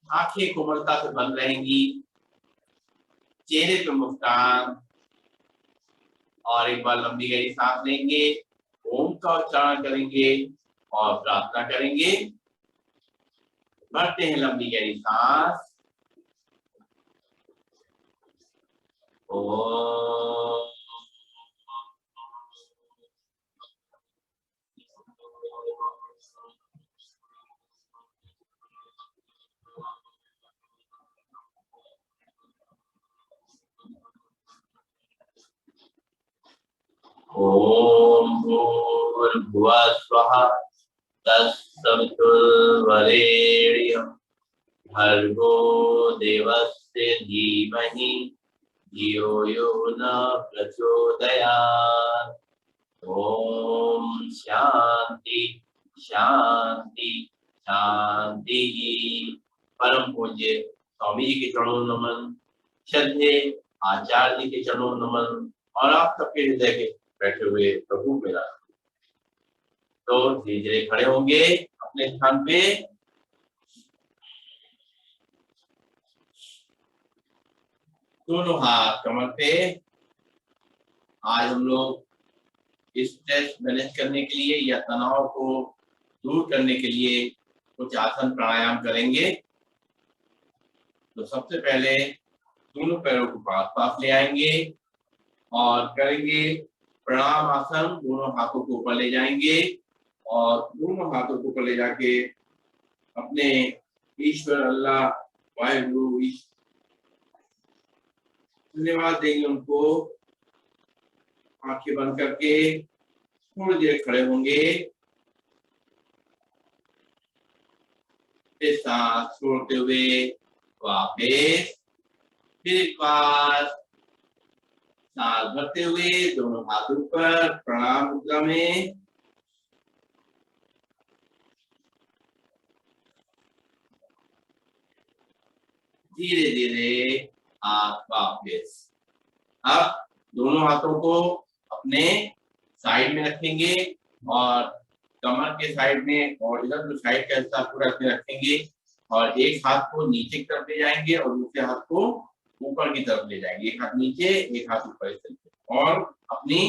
आंखें कोमलता से बंद रहेंगी, चेहरे पे मुस्कान। और एक बार लंबी गहरी सांस लेंगे, ओम का उच्चारण करेंगे और प्रार्थना करेंगे। भरते हैं लंबी गहरी सांस। ओम। ओम भूर्भुवः स्वः तत्सवितुर्वरेण्यं भर्गो देवस्य धीमहि धियो यो न प्रचोदयात्। ओम शांति शांति शांति। परम पूज्य स्वामी जी के चरणों नमन, श्रद्धेय आचार्य जी के चरणों नमन और आप सबके हृदय के बैठे हुए प्रभु मेरा। तो धीरे धीरे खड़े होंगे अपने स्थान पे। दोनों हाथ कमर पे। आज हम लोग स्ट्रेस मैनेज करने के लिए या तनाव को दूर करने के लिए कुछ आसन प्राणायाम करेंगे। तो सबसे पहले दोनों पैरों को पास पास ले आएंगे और करेंगे प्रणाम आसन। दोनों हाथों को ऊपर ले जाएंगे और दोनों हाथों को ऊपर ले जाके अपने ईश्वर अल्लाह वाहिगुरु धन्यवाद देंगे उनको। आंखें बंद करके थोड़ी देर खड़े होंगे, फिर सांस छोड़ते हुए वापस, फिर एक बार सांस भरते हुए दोनों हाथ ऊपर प्रणाम मुद्रा में। धीरे धीरे हाथ वापस। अब दोनों हाथों को अपने साइड में रखेंगे और कमर के साइड में और इधर जो साइड का हिस्सा पूरा इसमें रखेंगे और एक हाथ को नीचे की तरफ ले जाएंगे और दूसरे हाथ को ऊपर की तरफ ले जाएंगे। एक हाथ नीचे एक हाथ ऊपर इस तरीके और अपनी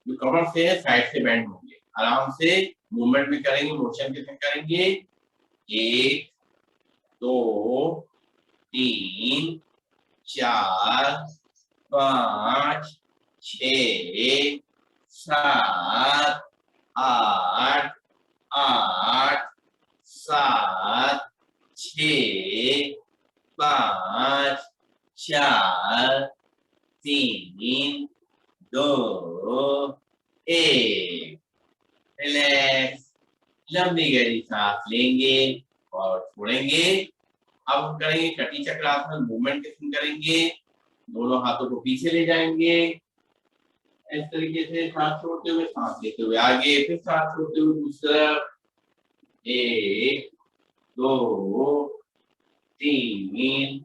जो कमर से साइड से बैंड होंगे। आराम से मूवमेंट भी करेंगे, मोशन के साथ करेंगे। 1 2 3 4 5 6 7 8 8 7 6 5 4 3 2 1। रिलैक्स। लंबी गहरी सांस लेंगे और छोड़ेंगे। अब हम करेंगे कटी चक्रासन। मूवमेंट किस्म करेंगे, दोनों हाथों को पीछे ले जाएंगे इस तरीके से, सांस छोड़ते हुए सांस लेते हुए आगे, फिर सांस छोड़ते हुए दूसरी तरफ। 1 2 3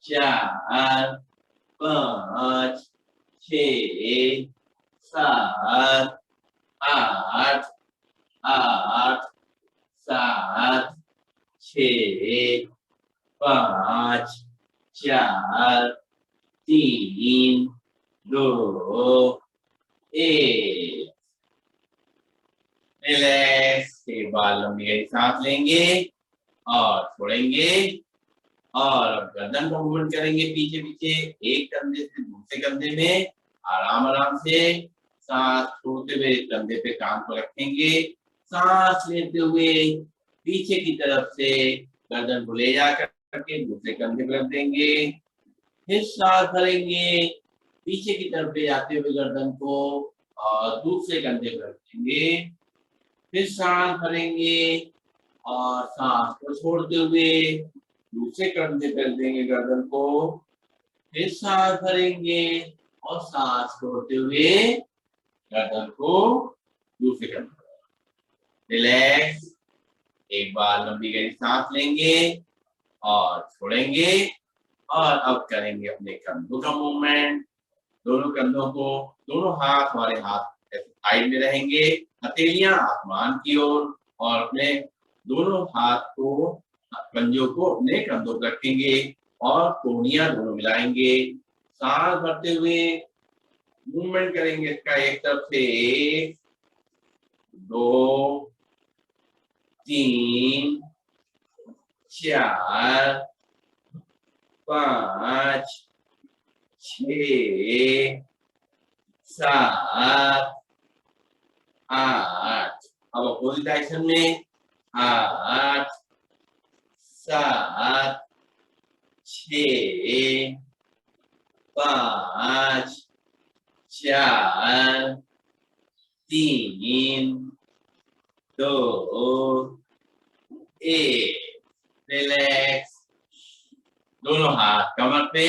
4 5 6 7 8 8 7 6 5 4 3 2 1। रिलैक्स। एक बार लंबी गहरी सांस लेंगे और छोड़ेंगे और अब गर्दन को मूवमेंट करेंगे पीछे पीछे, एक कंधे से दूसरे कंधे में आराम आराम से। सांस छोड़ते हुए कंधे पे कान को रखेंगे, सांस लेते हुए पीछे की तरफ से गर्दन को ले जा करके दूसरे कंधे पर रख देंगे। फिर सांस भरेंगे, पीछे की तरफ ले जाते हुए गर्दन को और दूसरे कंधे पर रखेंगे। फिर सांस भरेंगे और सांस को छोड़ते हुए दूसरे कंधे पर देंगे गर्दन को। फिर सांस भरेंगे और सांस छोड़ते हुए गर्दन को दूसरे कंधे पर। रिलैक्स। एक बार लंबी गहरी सांस लेंगे और छोड़ेंगे और अब करेंगे अपने कंधों का मूवमेंट। दोनों कंधों को, दोनों हाथ हमारे हाथ साइड में रहेंगे, हथेलियां आसमान की ओर और अपने दोनों हाथ को पंजों को अपने कंधों पर रखेंगे और कोहनियां दोनों मिलाएंगे। सांस भरते हुए मूवमेंट करेंगे इसका, एक तरफ से 1 2 3 4 5 6 7 8। अब अपोजिट डायरेक्शन में 8 7 6 5 4 3 2 1। रिलैक्स। दोनों हाथ कमर पे,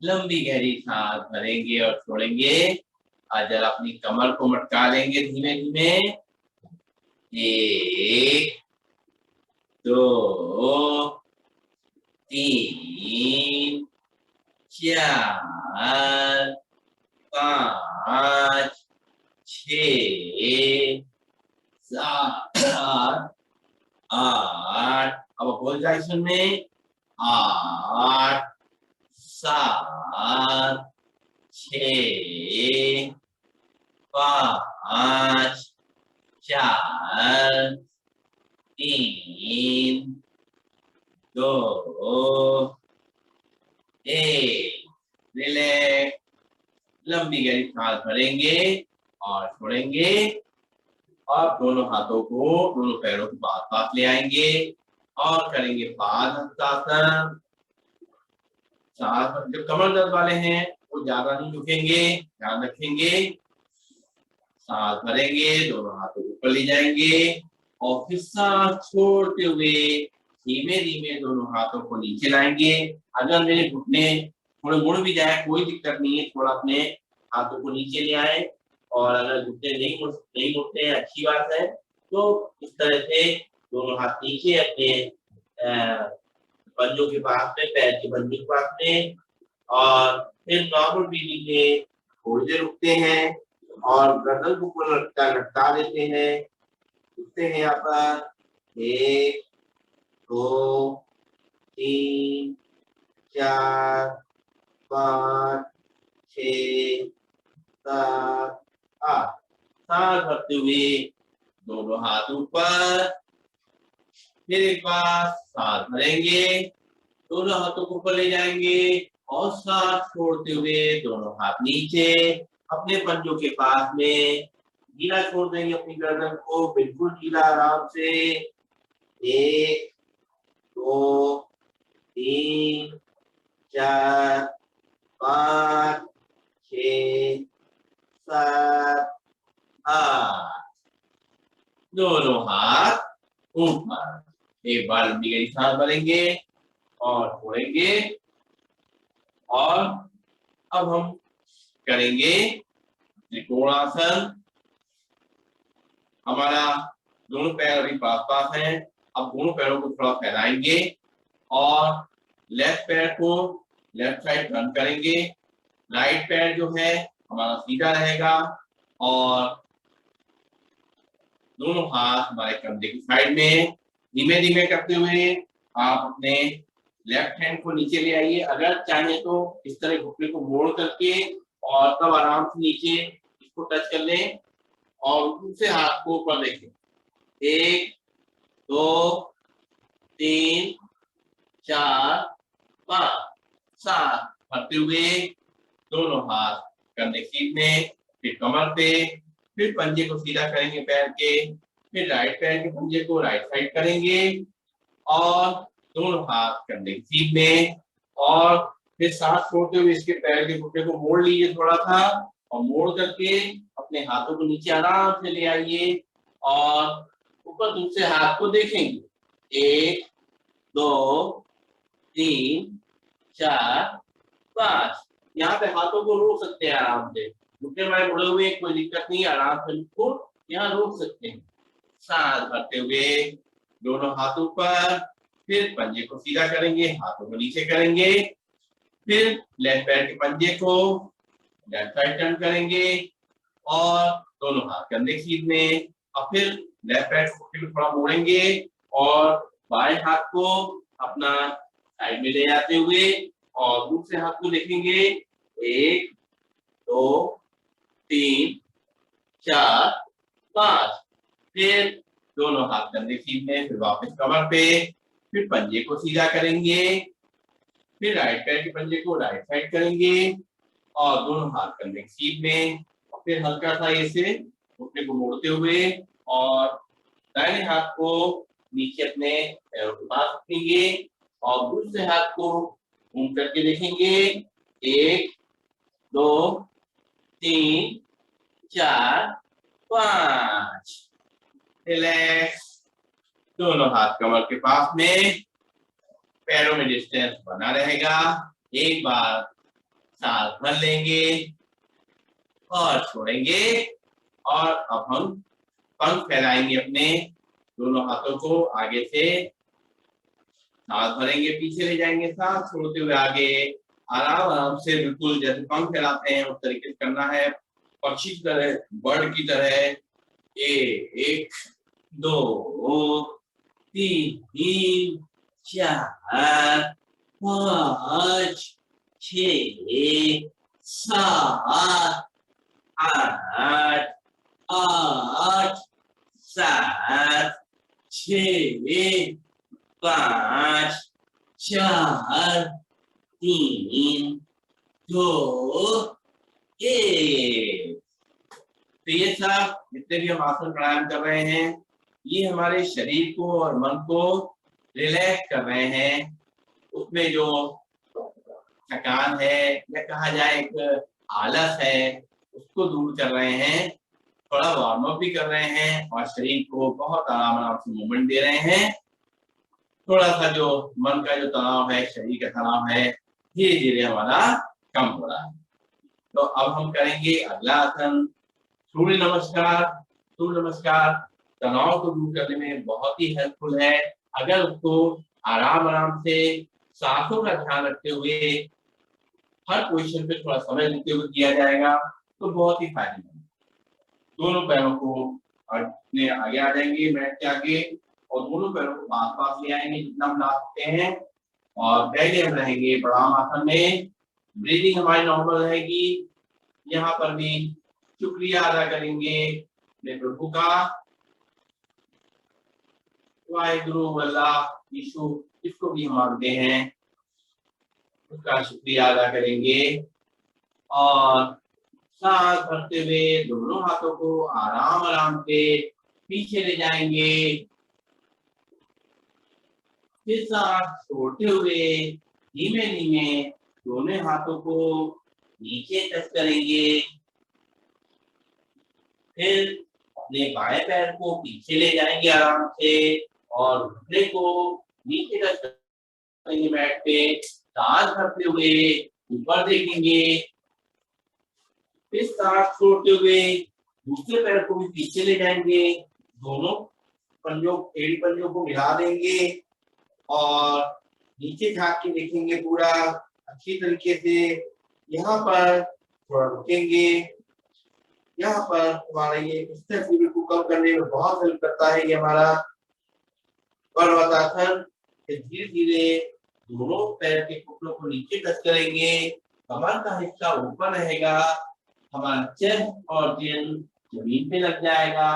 लंबी गहरी सांस भरेंगे और छोड़ेंगे। आज जरा अपनी कमर को मटका लेंगे धीमे धीमे। 1 2 3 4 5 6 7 8। अब अपोजिट डायरेक्शन में 8 7 6 5 4 3 2 1। रिलैक्स। लंबी गहरी सांस भरेंगे और छोड़ेंगे और दोनों हाथों को दोनों पैरों के पास पास ले आएंगे और करेंगे पादहस्तासन। जो कमर दर्द वाले हैं वो ज्यादा नहीं झुकेंगे, ध्यान रखेंगे। सांस भरेंगे, दोनों हाथों को ऊपर ले जाएंगे और फिर सांस छोड़ते हुए धीमे धीमे दोनों हाथों को नीचे लाएंगे। अगर मेरे घुटने थोड़े मुड़ भी जाए कोई दिक्कत नहीं है, थोड़ा अपने हाथों को नीचे ले आए। और अगर घुटने नहीं मुड़ते हैं, अच्छी बात है। तो इस तरह से दोनों हाथ नीचे अपने पंजों के पास में, पैर के पंजों के पास में, और फिर नॉर्मल ब्रीदिंग में थोड़ी देर रुकते हैं और गर्दन को ऊपर लटका देते हैं। रुकते हैं यहाँ पर 1 2 3 4 5 6 7 8। सांस भरते हुए दोनों हाथ ऊपर, फिर एक बार सांस भरेंगे, दोनों हाथों को ऊपर ले जाएंगे और सांस छोड़ते हुए दोनों हाथ नीचे अपने पंजों के पास में ढीला छोड़ देंगे अपनी गर्दन को, बिल्कुल ढीला, आराम से। 1 2 3 4 5 6 7 8। दोनों हाथ ऊपर। एक बार लंबी गहरी सांस भरेंगे और छोड़ेंगे और अब हम करेंगे त्रिकोणासन। हमारा दोनों पैर अभी पास पास हैं। अब दोनों पैरों को थोड़ा फैलाएंगे और लेफ्ट पैर को लेफ्ट साइड टर्न करेंगे। राइट पैर जो है हमारा सीधा रहेगा और दोनों हाथ हमारे कंधे की साइड में। धीमे धीमे करते हुए आप अपने लेफ्ट हैंड को नीचे ले आइए। अगर चाहे तो इस तरह घुटने को मोड़ करके और तब आराम से नीचे इसको टच कर लें और दूसरे हाथ को ऊपर देखें। 1 2 3 4 5 7। भरते हुए दोनों हाथ कंधे सीध में, फिर कमर पे, फिर पंजे को सीधा करेंगे पैर के, फिर राइट पैर के पंजे को राइट साइड करेंगे और दोनों हाथ कंधे की सीध में, और फिर सांस छोड़ते हुए इसके पैर के घुटने को मोड़ लीजिए थोड़ा सा और मोड़ करके अपने हाथों को नीचे आराम से ले आइए और ऊपर दूसरे हाथ को देखेंगे। 1 2 3 4 5। यहाँ पे हाथों को रोक सकते हैं आराम से, घुटने हमारे मुड़े हुए कोई दिक्कत नहीं, आराम से इसको यहाँ रोक सकते हैं। सांस भरते हुए दोनों हाथ ऊपर, फिर पंजे को सीधा करेंगे, हाथों को नीचे करेंगे, फिर लेफ्ट पैर के पंजे को लेफ्ट साइड टर्न करेंगे और दोनों हाथ कंधे सीध में, और फिर लेफ्ट पैर को थोड़ा मोड़ेंगे और बाएं हाथ को अपना साइड में ले जाते हुए और दूसरे हाथ को देखेंगे 1 2 3 4 5। फिर दोनों हाथ कंधे सीधे, फिर वापस कमर पे, फिर पंजे को सीधा करेंगे, फिर राइट पैर के पंजे को राइट साइड करेंगे और दोनों हाथ कंधे सीध में। फिर हल्का सा ऐसे घुटने को मोड़ते हुए और दाहिने हाथ को नीचे अपने पैरों के पास रखेंगे और दूसरे हाथ को घूम करके देखेंगे 1 2 3 4 5। रिलैक्स। दोनों हाथ कमर के पास में, पैरों में डिस्टेंस बना रहेगा। एक बार सांस भर लेंगे और छोड़ेंगे और अब हम पंख फैलाएंगे अपने दोनों हाथों को आगे से। सांस भरेंगे, पीछे ले जाएंगे, सांस छोड़ते हुए आगे आराम आराम से, बिल्कुल जैसे पंख फैलाते हैं उस तरीके से करना है। पक्षी की तरह, बर्ड की तरह। 1 2 3 4 5 6 7 8 8 7 6 5 4 3 2 1। तो ये सब जितने भी हम आसन प्राणायाम कर रहे हैं, ये हमारे शरीर को और मन को रिलैक्स कर रहे हैं। उसमें जो थकान है या कहा जाए एक आलस है, उसको दूर कर रहे हैं। थोड़ा वार्म अप भी कर रहे हैं और शरीर को बहुत आराम आराम से मूवमेंट दे रहे हैं। थोड़ा सा जो मन का जो तनाव है, शरीर का तनाव है, धीरे धीरे हमारा कम हो रहा है। तो अब हम करेंगे अगला आसन, सूर्य नमस्कार। सूर्य नमस्कार तनाव को दूर करने में बहुत ही हेल्पफुल है। अगर उसको आराम आराम से सांसों का ध्यान रखते हुए हर पोजीशन पे थोड़ा समय लेते हुए किया जाएगा तो बहुत ही फायदेमंद। दोनों पैरों को अपने आगे आ जाएंगे, मैट के आगे, और दोनों पैरों को पास पास ले आएंगे जितना हम ला सकते हैं। और पहले हम रहेंगे प्रणाम आसन में। ब्रीदिंग हमारी नॉर्मल रहेगी। यहाँ पर भी शुक्रिया अदा करेंगे अपने प्रभु का, वाहिगुरु अल्लाह यीशु, इसको भी हम मानते हैं, उसका शुक्रिया अदा करेंगे। और सांस भरते हुए दोनों हाथों को आराम आराम से पीछे ले जाएंगे। फिर सांस छोड़ते हुए धीमे धीमे दोनों हाथों को नीचे टच करेंगे। फिर अपने बाएं पैर को पीछे ले जाएंगे आराम से और घुटने को नीचे टच करेंगे मैट पे। सांस भरते हुए ऊपर देखेंगे। फिर सांस छोड़ते हुए दूसरे पैर को भी पीछे ले जाएंगे। दोनों पंजों, एड़ी पंजों को मिला देंगे और नीचे झांक के देखेंगे पूरा अच्छी तरीके से। यहाँ पर थोड़ा रुकेंगे। यहाँ पर हमारा ये स्ट्रेस लेवल को कम करने में बहुत हेल्प करता है ये हमारा पर्वतासन। धीरे धीरे दोनों पैर के घुटनों को नीचे टच करेंगे। कमर का हिस्सा ऊपर रहेगा। हमारा चेस्ट और चिन जमीन पे लग जाएगा।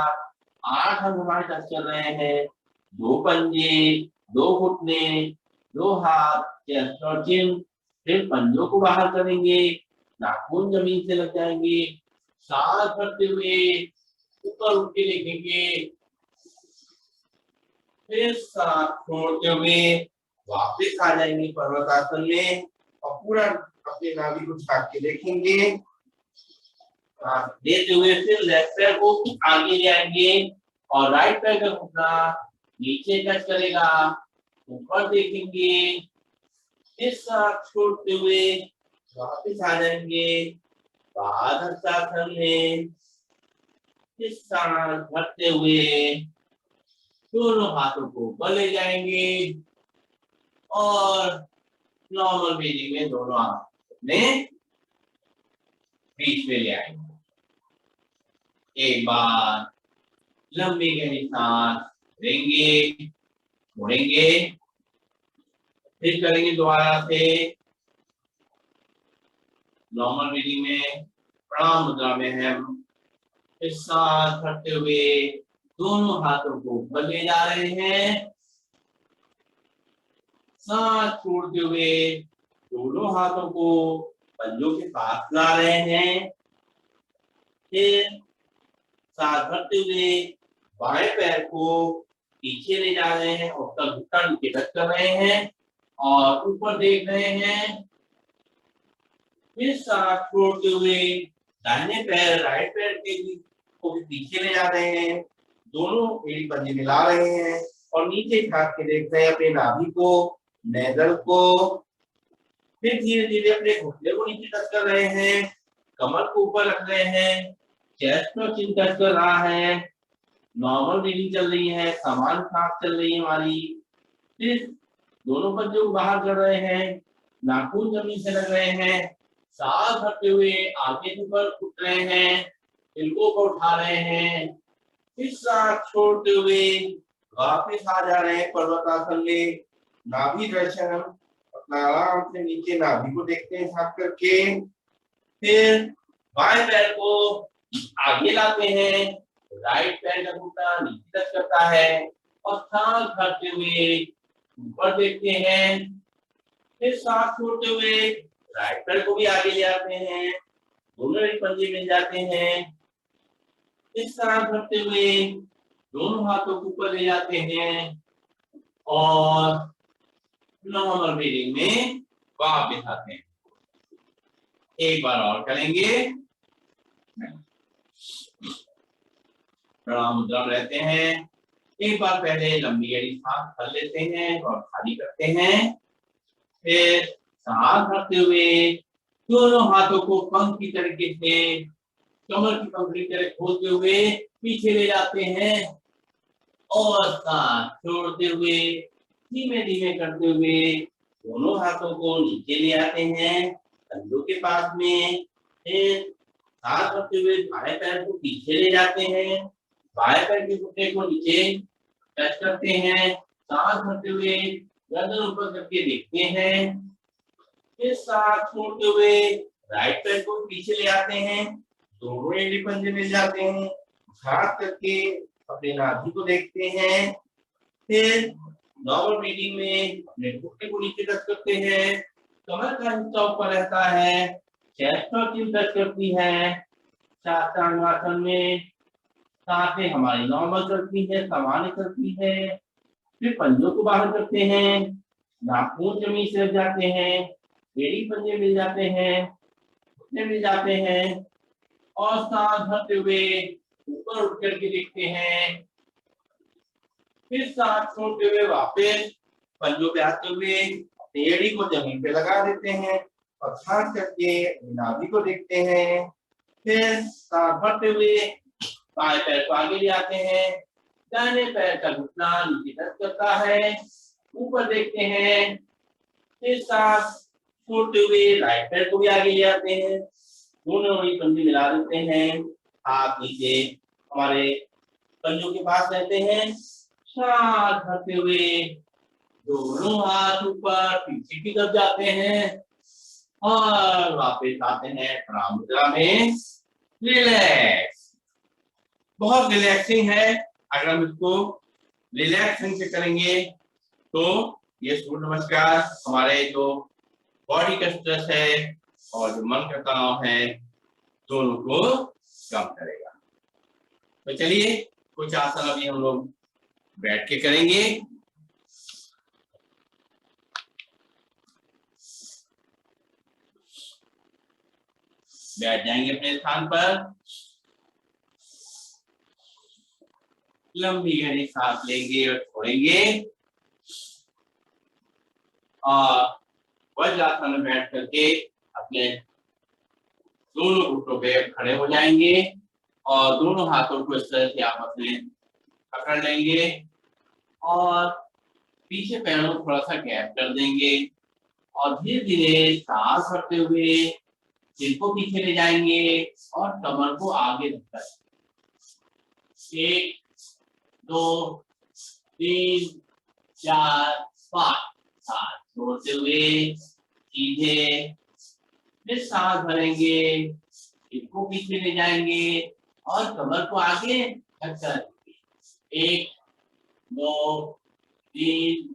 8 अंग हमारे टच कर रहे हैं। 2 पंजे, 2 घुटने, 2 हाथ, चेस्ट और चिन। फिर पंजों को बाहर करेंगे, नाखून जमीन से लग जाएंगे। सांस भरते हुए ऊपर उठ के देखेंगे। फिर सांस छोड़ते हुए वापस आ जाएंगे पर्वतासन में और पूरा अपने नाभि को झाँक के देखेंगे। देते हुए फिर लेफ्ट पैर को आगे ले आएंगे और राइट पैर का घुटना नीचे टच करेगा। ऊपर देखेंगे। फिर सांस छोड़ते हुए वापस आ जाएंगे बादशासन में। फिर सांस भरते हुए दोनों हाथों को ऊपर ले जाएंगे और नॉर्मल ब्रीदिंग में दोनों हाथ अपने बीच में ले आएंगे। एक बार लंबी गहरी सांस लेंगे छोड़ेंगे, फिर करेंगे दोबारा से नॉर्मल रीडिंग में, प्रणाम मुद्रा में हम इस साथ करते हुए दोनों हाथों को ऊपर ले जा रहे हैं, साथ छोड़ते हुए दोनों हाथों को पंजों के पास ला रहे हैं, फिर साथ भरते हुए बाएं पैर को पीछे ले जा रहे हैं और तब घुटना नीचे टच कर रहे हैं और ऊपर देख रहे हैं, फिर साथ छोड़ते हुए दाहिने पैर राइट पैर के को पीछे ले जा रहे हैं, दोनों एड़ी पंजे मिला रहे हैं और नीचे झाँक के देख रहे हैं अपने नाभि को, नेजल को, फिर धीरे धीरे अपने घुटने को नीचे टच कर रहे हैं, कमर को ऊपर रख रहे हैं, चेस्ट पर चिन टच कर रहा है, नॉर्मल रीडिंग चल रही है, समान सांस चल रही है हमारी, फिर दोनों पंजों को बाहर कर रहे हैं, नाखून जमीन से लग रहे हैं, सांस भरते हुए आगे ऊपर उठ रहे हैं, इनको को उठा रहे हैं, फिर सांस छोड़ते हुए वापस आ जा रहे हैं पर्वतासन में, नाभि दर्शन, अपना आराम से नीचे नाभि को देखते हैं झाँक करके, फिर बाएं पैर को आगे लाते हैं, राइट पैर का घुटना नीचे टच करता है और सांस भरते हुए ऊपर देखते हैं, फिर सांस छोड़ते हुए राइट पैर को भी आगे ले आते हैं, दोनों पंजे मिल जाते हैं, इस तरह करते हुए दोनों हाथों को ऊपर ले जाते हैं और नॉर्मल रीडिंग में वापस आते हैं। एक बार और करेंगे, प्रणाम मुद्रा रहते हैं, एक बार पहले लंबी गहरी सांस भर लेते हैं और खाली करते हैं, फिर सांस भरते हुए दोनों हाथों को पंख की तरीके से कमर की पंखुड़ी की तरह खोलते हुए पीछे ले जाते हैं और सांस छोड़ते हुए धीमे धीमे करते हुए दोनों हाथों को नीचे ले आते हैं कंधों के पास में, फिर सांस भरते हुए बाएं पैर को पीछे ले जाते हैं, बाएं पैर के घुटने को नीचे टच करते हैं, सांस भरते हुए गर्दन ऊपर करके देखते हैं, फिर सांस छोड़ते हुए राइट पैर को पीछे ले आते हैं, दोनों एड़ी पंजे मिल जाते हैं, झाँक करके अपने नाभि को देखते हैं, फिर नॉर्मल रीडिंग में अपने घुटने को नीचे टच करते हैं, कमर का हिस्सा ऊपर रहता है, चेस्ट पर चिन टच करती है, शास्त्रांगासन में सांसें हमारी नॉर्मल चलती है, सामान्य चलती है, फिर पंजों को बाहर करते हैं, नाखून जमीन से लग जाते हैं, एड़ी पंजे मिल जाते हैं, घुटने मिल जाते हैं और सांस भरते हुए ऊपर उठ करके देखते हैं, फिर सांस छोड़ते हुए वापस पंजों पे आते हुए एड़ी को जमीन पे लगा देते हैं और झाँक करके नाभि को देखते हैं, फिर सांस भरते हुए बाएं पैर को आगे ले आते हैं, दाहिने पैर का घुटना नीचे टच करता है, ऊपर देखते हैं, फिर सांस छोड़ते हुए राइट पैर को भी आगे ले आते हैं, दोनों ही पंजे मिला देते हैं, हाथ नीचे हमारे पंजों के पास रहते हैं, सांस भरते हुए दोनों हाथ ऊपर पीछे की तरफ जाते हैं और वापस आते हैं प्रणाम मुद्रा में, रिलैक्स। बहुत रिलैक्सिंग है, अगर हम इसको रिलैक्सिंग से करेंगे तो ये सूर्य नमस्कार हमारे जो बॉडी का स्ट्रेस है और जो मन का तनाव है दोनों को कम करेगा। तो चलिए कुछ आसन अभी हम लोग बैठ के करेंगे। बैठ जाएंगे अपने स्थान पर, लंबी गहरी सांस लेंगे और छोड़ेंगे और वज्रासन में बैठ करके अपने दोनों घुटनों पे खड़े हो जाएंगे और दोनों हाथों को इस तरह से आपस में पकड़ लेंगे और पीछे पैरों को थोड़ा सा गैप कर देंगे और धीरे धीरे सांस भरते हुए सिर को पीछे ले जाएंगे और कमर को आगे रखकर 1 2 3 4 5 7 छोड़ते हुए सीधे, फिर सांस भरेंगे, इसको पीछे ले जाएंगे और कमर को आगे धक्का देंगे। 1 2 3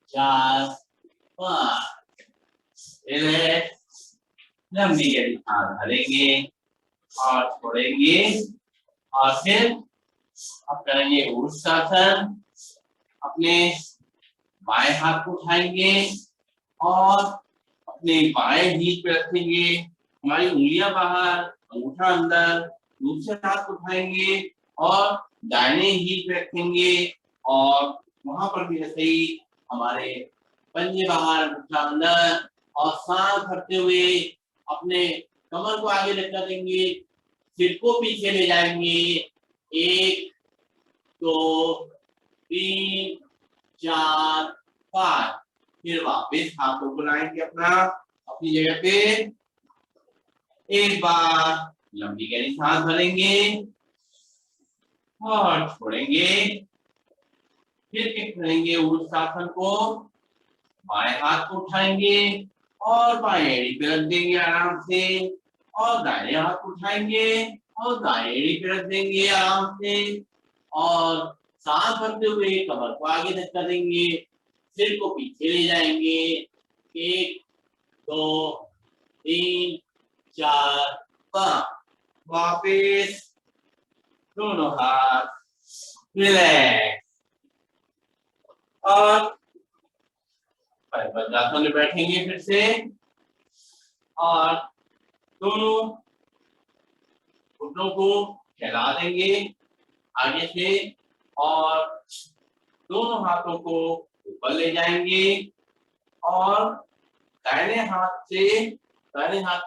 4 5, फिर लंबी गहरी सांस भरेंगे और छोड़ेंगे और फिर अब करेंगे ऊर्ध्वाधर। अपने बाएं हाथ को उठाएंगे और अपने बाएं ढीठ पे रखेंगे, हमारी उंगलियां बाहर, अंगूठा अंदर, दूसरे हाथ को उठाएंगे और दाहिने ढीठ पे रखेंगे और वहां पर भी ऐसे ही हमारे पंजे बाहर, अंगूठा अंदर और सांस भरते हुए अपने कमर को आगे धक्का देंगे, सिर को पीछे ले जाएंगे। 1 2 3 4 5, फिर वापस हाथों को लाएंगे अपनी जगह पे। एक बार लंबी गहरी सांस भरेंगे और छोड़ेंगे, फिर करेंगे ऊर्ध्वाधर को, बाएं हाथ को उठाएंगे और बाएं एड़ी पे रख देंगे आराम से और दाहिने हाथ को उठाएंगे और दाएं एड़ी पे रख देंगे आराम से और सांस भरते हुए कमर को आगे धक्का देंगे, सिर को पीछे ले जाएंगे। 1 2 3 4 5, वापिस दोनों हाथ रिलैक्स और वज्रासन में बैठेंगे फिर से और दोनों घुटनों को फैला देंगे आगे से और दोनों हाथों को ऊपर ले जाएंगे और दाहिने हाथ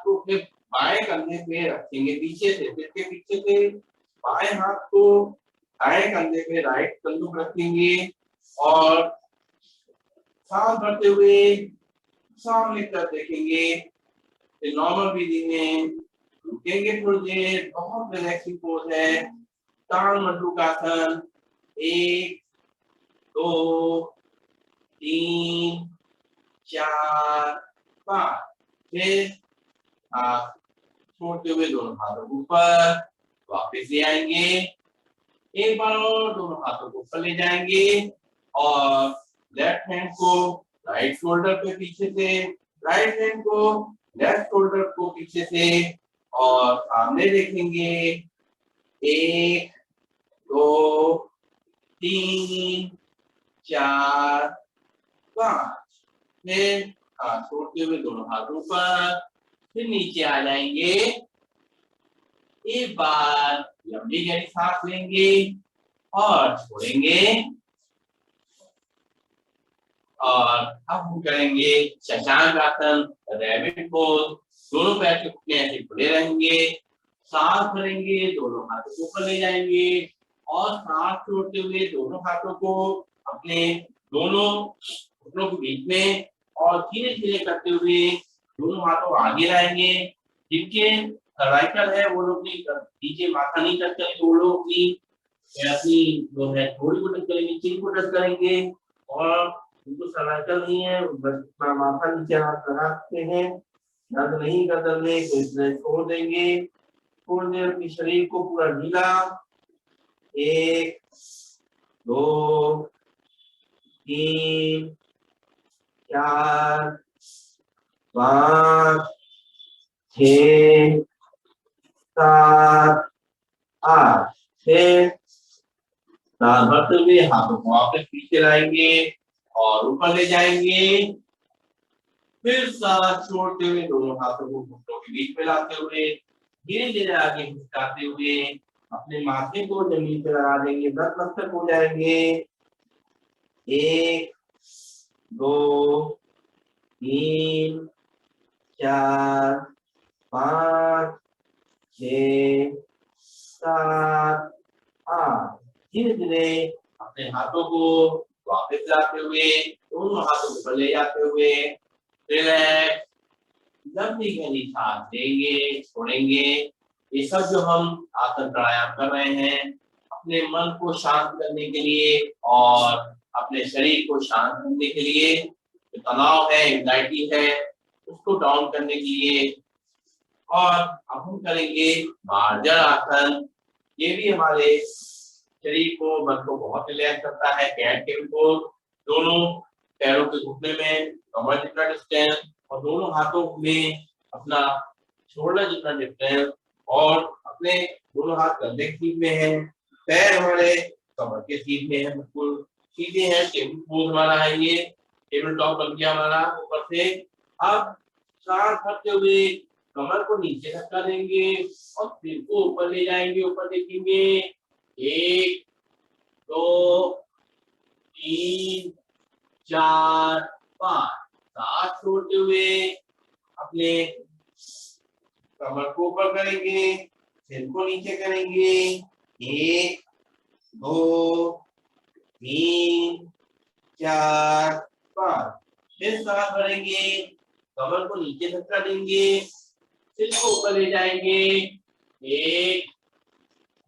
को अपने बाएं कंधे पे रखेंगे, पीछे से सिर के पीछे से बाएं हाथ को दाएं कंधे पे, राइट कंधे पे रखेंगे और सांस भरते हुए सामने कर देखेंगे। नॉर्मल ब्रीदिंग में रुकेंगे थोड़ी देर, बहुत रिलैक्सिंग पोज है। ताड़ मल्लुकासन। 1 2 3 4 5, फिर हाथ छोड़ते हुए दोनों हाथों को ऊपर वापस ले आएंगे। एक बार और दोनों हाथों को ऊपर ले जाएंगे और लेफ्ट हैंड को राइट शोल्डर पे पीछे से, राइट हैंड को लेफ्ट शोल्डर को पीछे से और सामने देखेंगे। 1 2 3 4 5, फिर हाथ छोड़ते हुए दोनों हाथ ऊपर, फिर नीचे आ जाएंगे। एक बार लंबी गहरी सांस लेंगे और छोड़ेंगे और अब हम करेंगे शशांक आसन, रैबिट पोज। दोनों पैर के घुटने ऐसे खुले रहेंगे, सांस भरेंगे, दोनों हाथों को ऊपर ले जाएंगे और सांस छोड़ते हुए दोनों हाथों को अपने दोनों घुटनों के बीच में और धीरे धीरे करते हुए दोनों हाथों आगे लाएंगे। जिनके सर्वाइकल है वो लोग नीचे माथा नहीं टच करेंगे, वो लोग अपनी जो है थोड़ी को टच करेंगे, चिन को टच करेंगे और उनको सर्वाइकल नहीं है बस माथा नीचे हाथ लगा सकते हैं। दर्द नहीं गर्दन में तो इसमें छोड़ देंगे, छोड़ दे अपने शरीर को पूरा ढीला। 1 2 3 4 5 6 7 8, फिर सांस भरते हुए हाथों को वापस पीछे लाएंगे और ऊपर ले जाएंगे। फिर सांस छोड़ते हुए दोनों हाथों को घुटनों के बीच में लाते हुए धीरे धीरे आगे खिसकाते हुए अपने माथे को जमीन पर लगा देंगे, नतमस्तक हो जाएंगे। 1 2 3 4 5 6 7 8, धीरे धीरे अपने हाथों को वापस लाते हुए दोनों हाथों को ले जाते हुए रिलैक्स लंबी गहरी सांस लेंगे, छोड़ेंगे। ये सब जो हम आसन प्राणायाम कर रहे हैं अपने मन को शांत करने के लिए और अपने शरीर को शांत करने के लिए, जो तनाव है, एंजाइटी है, उसको डाउन करने के लिए। और अब हम करेंगे मार्जर आसन। ये भी हमारे शरीर को, मन को बहुत रिलैक्स करता है। कैट के ऊपर दोनों पैरों के घुटने में कमर जितना डिस्टेंस और दोनों हाथों में अपना शोल्डर जितना डिस्टेंस, और अपने दोनों हाथ कंधे के सीध में है, पैर हमारे कमर के सीध में है, बिल्कुल सीधे हैं। टेबल पोज हमारा है, ये टेबल टॉप बन गया हमारा ऊपर से। अब सांस भरते हुए कमर को नीचे धक्का देंगे और सिर को ऊपर ले जाएंगे। ऊपर देखेंगे, 1 2 3 4 5। सांस छोड़ते हुए अपने कमर को ऊपर करेंगे, सिर को नीचे करेंगे। 1 2 3 4 5। फिर सांस भरेंगे, कमर को नीचे धक्का देंगे, सिर को ऊपर ले जाएंगे। 1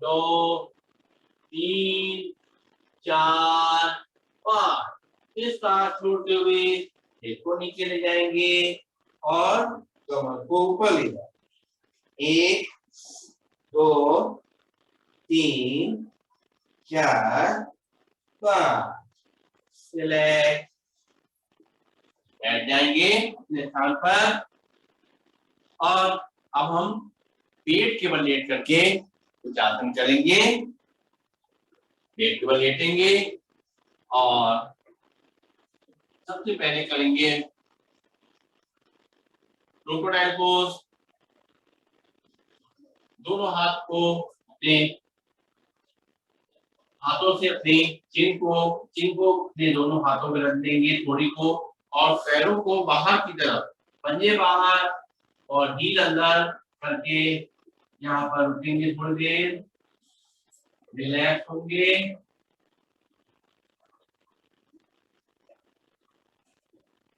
2 3 4 5। फिर सांस छोड़ते हुए सिर को नीचे ले जाएंगे और कमर को ऊपर ले जाएंगे। 1 2 3 4 5। रिलैक्स, बैठ जाएंगे अपने स्थान पर। और अब हम पेट के बल लेट करके कुछ आसन करेंगे। पेट के बल लेटेंगे और सबसे पहले करेंगे क्रोकोडाइल पोज। दोनों हाथ को अपने हाथों से अपने चिन को अपने दोनों हाथों में रख देंगे, थोड़ी को, और पैरों को बाहर की तरफ, पंजे बाहर और हील अंदर करके यहाँ पर रुकेंगे थोड़ी देर, रिलैक्स होंगे।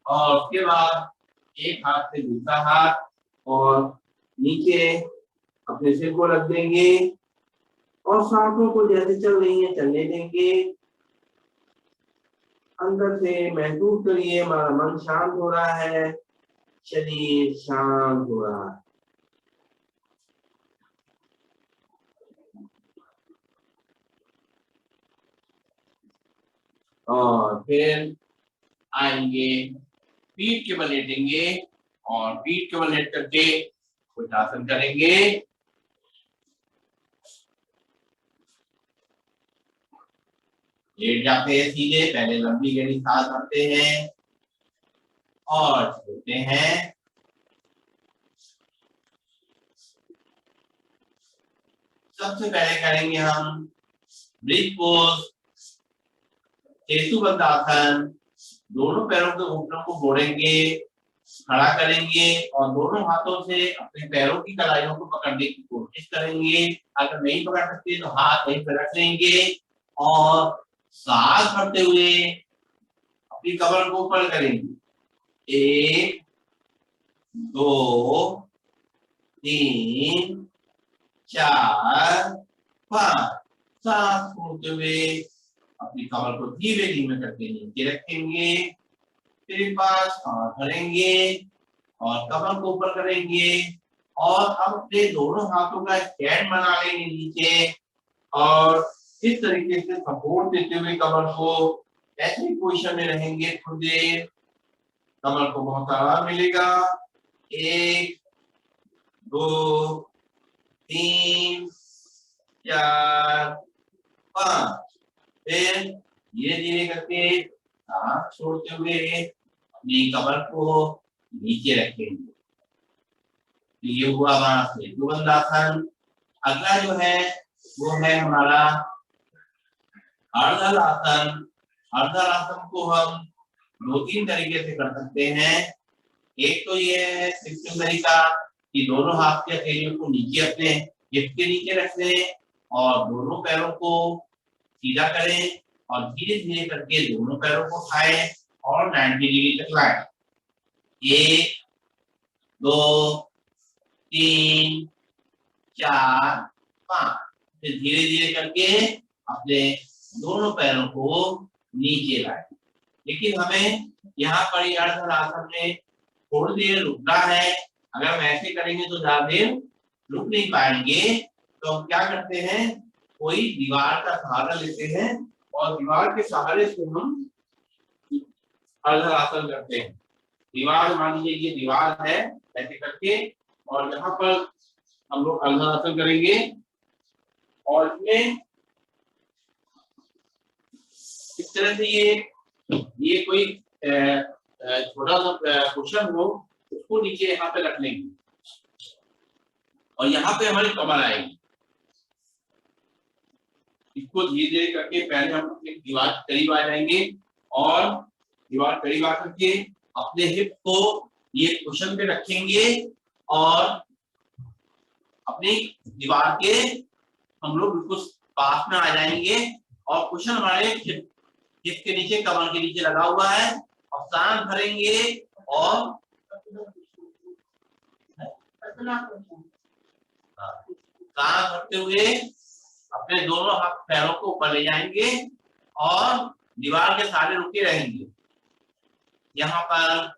और उसके बाद एक हाथ से दूसरा हाथ और नीचे अपने सिर को रख देंगे और सांसों को जैसे चल रही है चलने देंगे। अंदर से महसूस करिए हमारा मन शांत हो रहा है, शरीर शांत हो रहा है। और फिर आएंगे, पीठ के बल लेटेंगे और पीठ के बल लेट करके कुछ आसन करेंगे। लेट जाते हैं सीधे, पहले लंबी गहरी सांस भरते हैं और छोड़ते हैं। सबसे पहले करेंगे हम ब्रिज पोज, सेतुबंध आसन। दोनों पैरों के घुटनों को मोड़ेंगे, खड़ा करेंगे और दोनों हाथों से अपने पैरों की कलाइयों को पकड़ने की कोशिश करेंगे। अगर नहीं पकड़ सकते तो हाथ वहीं पर रख लेंगे और सांस भरते हुए अपनी कमर को ऊपर करेंगे। 1 2 3 4 5। सांस छोड़ते हुए अपनी कमर को धीरे धीरे करके नीचे रखेंगे। फिर पास सांस भरेंगे और कमर को ऊपर करेंगे और हम अपने दोनों हाथों का स्टैंड बना लेंगे नीचे और इस तरीके से सपोर्ट देते हुए कमर को ऐसी पोजीशन में रहेंगे थोड़ी देर। कमर को बहुत आराम मिलेगा। 1 2 3 4 5। फिर धीरे धीरे करके सांस छोड़ते हुए अपनी कमर को नीचे रखेंगे। ये हुआ हमारा सेतुबंध आसन। अगला जो है वो है हमारा अर्धल आसन। अर्धल आसन को हम 2-3 तरीके से कर सकते हैं। एक तो ये है सिंपल तरीका कि दोनों हाथ के हथेलियों को नीचे अपने हिप के नीचे रख दें और दोनों पैरों को सीधा करें और धीरे धीरे करके दोनों पैरों को उठाएं और 90 डिग्री तक लाएं। 1 2 3 4 5। फिर धीरे धीरे करके अपने दोनों पैरों को नीचे लाए। लेकिन हमें यहाँ पर ये अर्धरासन में थोड़ी देर रुकना है। अगर हम ऐसे करेंगे तो ज्यादा देर रुक नहीं पाएंगे। तो हम क्या करते हैं, कोई दीवार का सहारा लेते हैं और दीवार के सहारे से हम अर्धरासन करते हैं। दीवार, मान लीजिए ये दीवार है, ऐसे करके, और यहाँ पर हम लोग अर्धरासन करेंगे। और इसमें इस तरह से ये कोई छोटा सा कुशन हो, उसको नीचे यहाँ पे रख लेंगे और यहाँ पे हमारी कमर आएगी। इसको धीरे धीरे करके पहले हम अपने दीवार के करीब आ जाएंगे और दीवार करीब आकर के अपने हिप को ये कुशन पे रखेंगे और अपनी दीवार के हम लोग बिल्कुल पास में आ जाएंगे और कुशन हमारे हिप के नीचे, कमर के नीचे लगा हुआ है। और सांस भरेंगे और सांस भरते हुए अपने दोनों हाथ पैरों को ऊपर ले जाएंगे और दीवार के सहारे रुके रहेंगे। यहाँ पर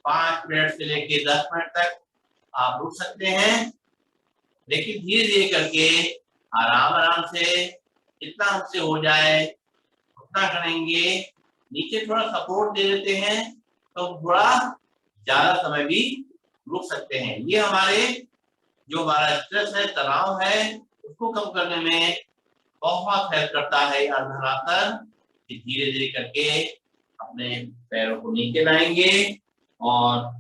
5 मिनट से लेके 10 मिनट तक आप रुक सकते हैं। लेकिन धीरे धीरे करके आराम आराम से जितना हमसे हो जाए उतना करेंगे। नीचे थोड़ा सपोर्ट दे देते हैं तो थोड़ा ज्यादा समय भी रुक सकते हैं। ये हमारे जो हमारा स्ट्रेस है, तनाव है, उसको कम करने में बहुत हेल्प करता है अर्धरासन। धीरे धीरे करके अपने पैरों को नीचे लाएंगे और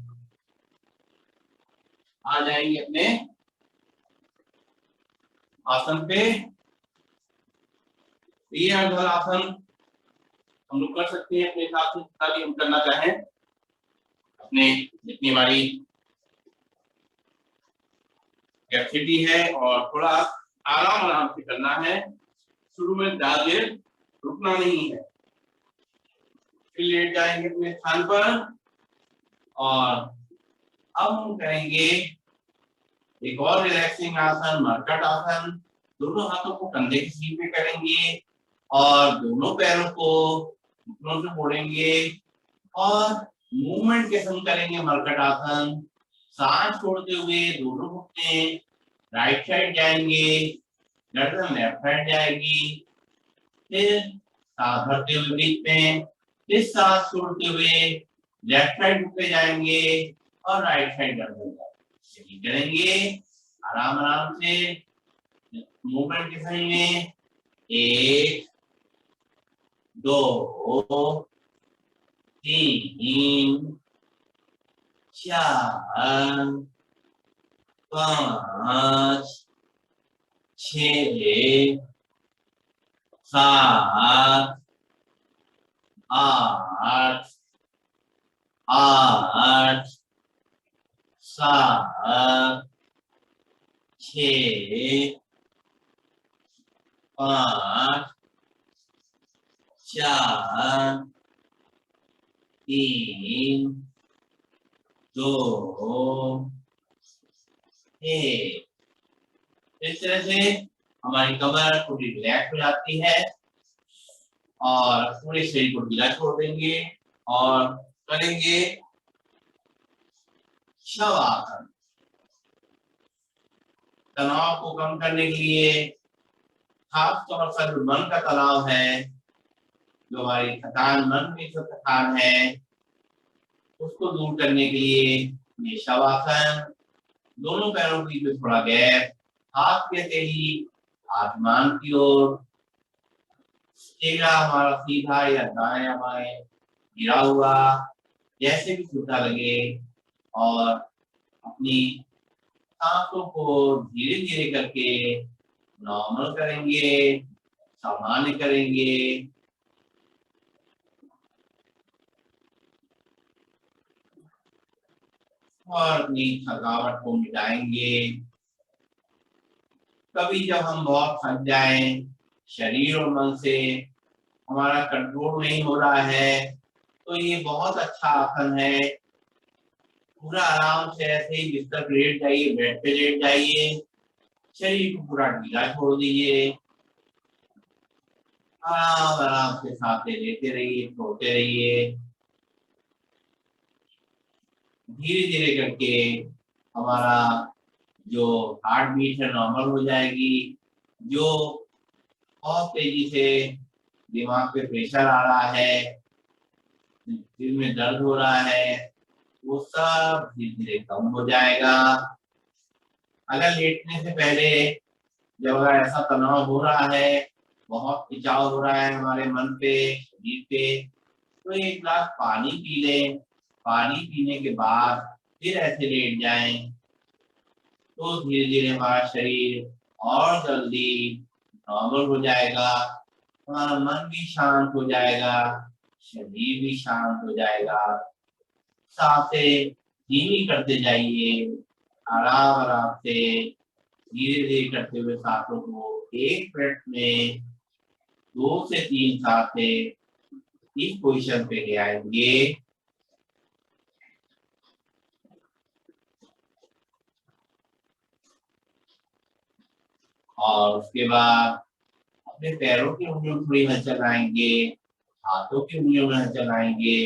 आ जाएंगे अपने आसन पे। ये अर्धरासन हम लोग कर सकते हैं अपने हिसाब से, जितना भी हम करना चाहें, अपने जितनी हमारी कैपेसिटी है। और थोड़ा आराम आराम से करना है, शुरू में ज्यादा देर रुकना नहीं है। फिर लेट जाएंगे अपने स्थान पर और अब हम करेंगे एक और रिलैक्सिंग आसन, मरकट आसन। दोनों हाथों को कंधे की सीध पे करेंगे और दोनों पैरों को घुटनों से मोड़ेंगे और मूवमेंट के संग करेंगे मरकट आसन। सांस छोड़ते हुए दोनों घुटने राइट साइड जाएंगे, गर्दन लेफ्ट साइड जाएगी। फिर सांस भरते हुए बीच में, फिर सांस छोड़ते हुए लेफ्ट साइड घुटने जाएंगे और राइट साइड गर्दन जाएंगे। करेंगे आराम आराम से मूवमेंट के संग में। 1 2 3 4 5 6 7 8 8 7 6 5 4 3 2 1। इस तरह से हमारी कमर थोड़ी रिलैक्स हो जाती है और पूरे शरीर को ढीला छोड़ देंगे और करेंगे शवासन। तनाव को कम करने के लिए, खास तौर पर जो मन का तनाव है, जो हमारी थकान, मन में जो थकान है, उसको दूर करने के लिए ये शवासन। दोनों पैरों के बीच में थोड़ा गैप, हाथ के ही आसमान की ओर, चेहरा हमारा सीधा या दाएं या बाएं गिरा हुआ, जैसे भी छोटा लगे। और अपनी सांसों को धीरे धीरे करके नॉर्मल करेंगे, सामान्य करेंगे। और अपनी थकावट को मिटाएंगे। कभी जब हम बहुत थक जाएं, शरीर और मन से हमारा कंट्रोल नहीं हो रहा है, तो ये बहुत अच्छा आसन है। पूरा आराम से ऐसे ही बिस्तर पे लेट जाइए, बेड पे लेट जाइए, शरीर को पूरा ढीला छोड़ दीजिए। आराम आराम से सांसें लेते रहिए, छोड़ते रहिए। धीरे धीरे करके हमारा जो हार्ट बीट है नॉर्मल हो जाएगी। जो बहुत तेजी से दिमाग पे प्रेशर आ रहा है, दिल में दर्द हो रहा है, वो सब धीरे धीरे कम हो जाएगा। अगर लेटने से पहले जब अगर ऐसा तनाव हो रहा है, बहुत खिंचाव हो रहा है हमारे मन पे, शरीर पे, तो एक गिलास पानी पी लें। पानी पीने के बाद फिर ऐसे लेट जाएं, तो धीरे धीरे हमारा शरीर और जल्दी नॉर्मल हो जाएगा। हमारा मन भी शांत हो जाएगा, शरीर भी शांत हो जाएगा। सांसें धीमी करते जाइए, आराम आराम से धीरे धीरे करते हुए सांसों को 1 मिनट में 2 से 3 सांसें इस पोजीशन पे ले आएंगे। और उसके बाद अपने पैरों की उंगलियों में थोड़ी हलचल आएंगे, हाथों की उंगलियों में हलचल आएंगे।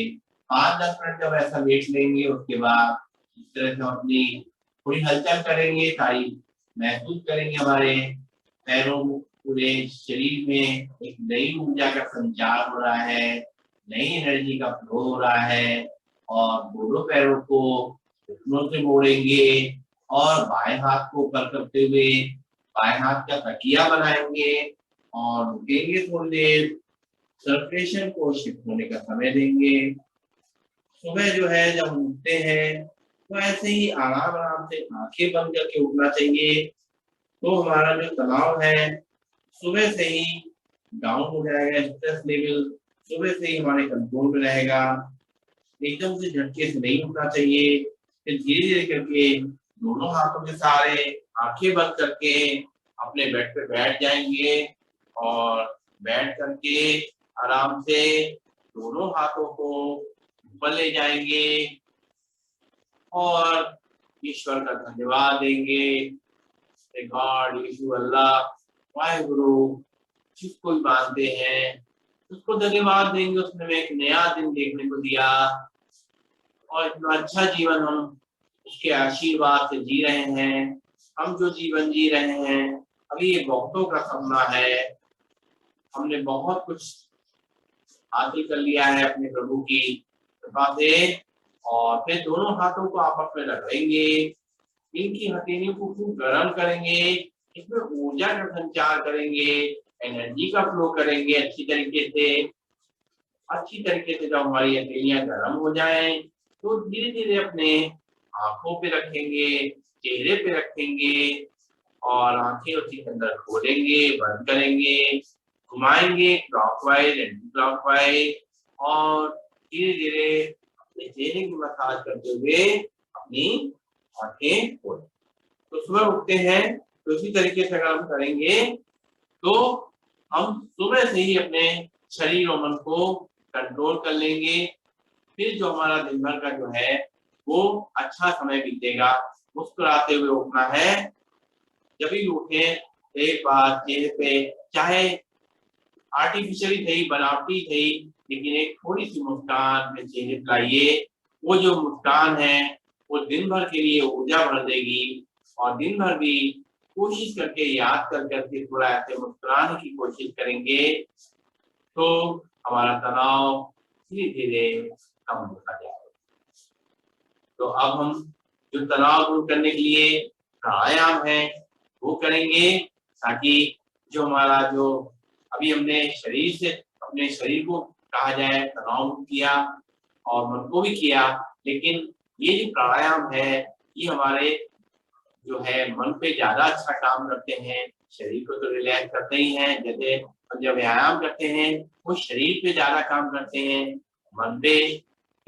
5-10 मिनट जब ऐसा लेट लेंगे, उसके बाद इस तरह से हम अपनी थोड़ी हलचल करेंगे, सारी महसूस करेंगे हमारे पैरों पूरे शरीर में एक नई ऊर्जा का संचार हो रहा है, नई एनर्जी का फ्लो हो रहा है। और दोनों पैरों को घुटनों से मोड़ेंगे और बाएं हाथ को ऊपर करते हुए बाएं हाथ का तकिया बनाएंगे और रुकेंगे थोड़ी देर। सर्कुलेशन को शिफ्ट होने का समय देंगे। सुबह जो है जब हम उठते हैं, तो ऐसे ही आराम आराम से आंखें बंद करके उठना चाहिए। तो हमारा जो तनाव है सुबह से ही डाउन हो जाएगा, स्ट्रेस लेवल सुबह से ही हमारे कंट्रोल में रहेगा। एकदम से झटके से नहीं उठना चाहिए। फिर धीरे धीरे करके दोनों हाथों के सहारे आंखें बंद करके अपने बेड पे बैठ जाएंगे और बैठ करके आराम से दोनों हाथों को ऊपर ले जाएंगे और ईश्वर का धन्यवाद देंगे। गॉड, यीशु, अल्लाह, वाहेगुरु, जिसको भी मानते हैं उसको धन्यवाद देंगे, उसने हमें एक नया दिन देखने को दिया और इतना अच्छा जीवन हम उसके आशीर्वाद से जी रहे हैं। हम जो जीवन जी रहे हैं अभी ये बहुतों का सपना है। हमने बहुत कुछ हासिल कर लिया है अपने प्रभु की कृपा से। और फिर दोनों हाथों को आपस में रगड़ेंगे, इनकी हथेलियों को खूब गर्म करेंगे, इसमें ऊर्जा का संचार करेंगे, एनर्जी का फ्लो करेंगे अच्छी तरीके से। जब हमारी हथेलियां गर्म हो जाएं, तो धीरे धीरे अपने आंखों पे रखेंगे, चेहरे पे रखेंगे और आंखें उसी के अंदर खोलेंगे, बंद करेंगे, घुमाएंगे क्लॉकवाइज एंटी क्लॉकवाइज और धीरे धीरे अपने चेहरे की मसाज करते हुए अपनी आंखें खोलें। तो सुबह उठते हैं तो इसी तरीके से अगर हम करेंगे तो हम सुबह से ही अपने शरीर और मन को कंट्रोल कर लेंगे। फिर जो हमारा दिन भर का जो है वो अच्छा समय बीतेगा। मुस्कुराते हुए उठना है। जब भी उठे एक बार चेहरे पे चाहे आर्टिफिशियली सही, बनावटी सही, लेकिन एक थोड़ी सी मुस्कान अपने चेहरे पर लाइए। वो जो मुस्कान है वो दिन भर के लिए ऊर्जा भर देगी। और दिन भर भी कोशिश करके याद कर करके थोड़ा ऐसे मुस्कुराने की कोशिश करेंगे तो हमारा तनाव धीरे धीरे कम होता जाएगा। तो अब हम जो तनाव दूर करने के लिए प्राणायाम है वो करेंगे, ताकि जो हमारा जो अभी हमने शरीर से अपने शरीर को कहा जाए तनाव मुक्त किया और मन को भी किया, लेकिन ये जो प्राणायाम है ये हमारे जो है मन पे ज्यादा अच्छा काम करते हैं। शरीर को तो रिलैक्स करते ही हैं, जैसे हम जब व्यायाम करते हैं वो शरीर पे ज्यादा काम करते हैं, मन पे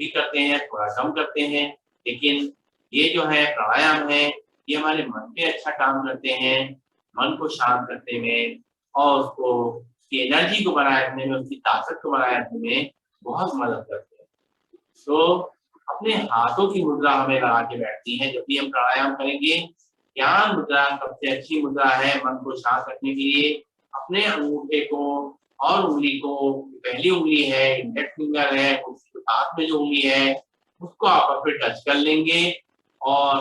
भी करते हैं, थोड़ा कम करते हैं। लेकिन ये जो है प्राणायाम है ये हमारे मन पे अच्छा काम करते हैं, मन को शांत करने में और उसको उसकी एनर्जी को बनाए रखने में, उसकी ताकत को बनाए रखने में बहुत मदद करते हैं। तो अपने हाथों की मुद्रा हमें लगा के बैठती है जब भी हम प्राणायाम करेंगे। ज्ञान मुद्रा सबसे अच्छी मुद्रा है मन को शांत रखने के लिए। अपने अंगूठे को और उंगली को, पहली उंगली है इंडेक्स फिंगर है, उसके हाथ में जो उंगली है उसको आपस में टच कर लेंगे। और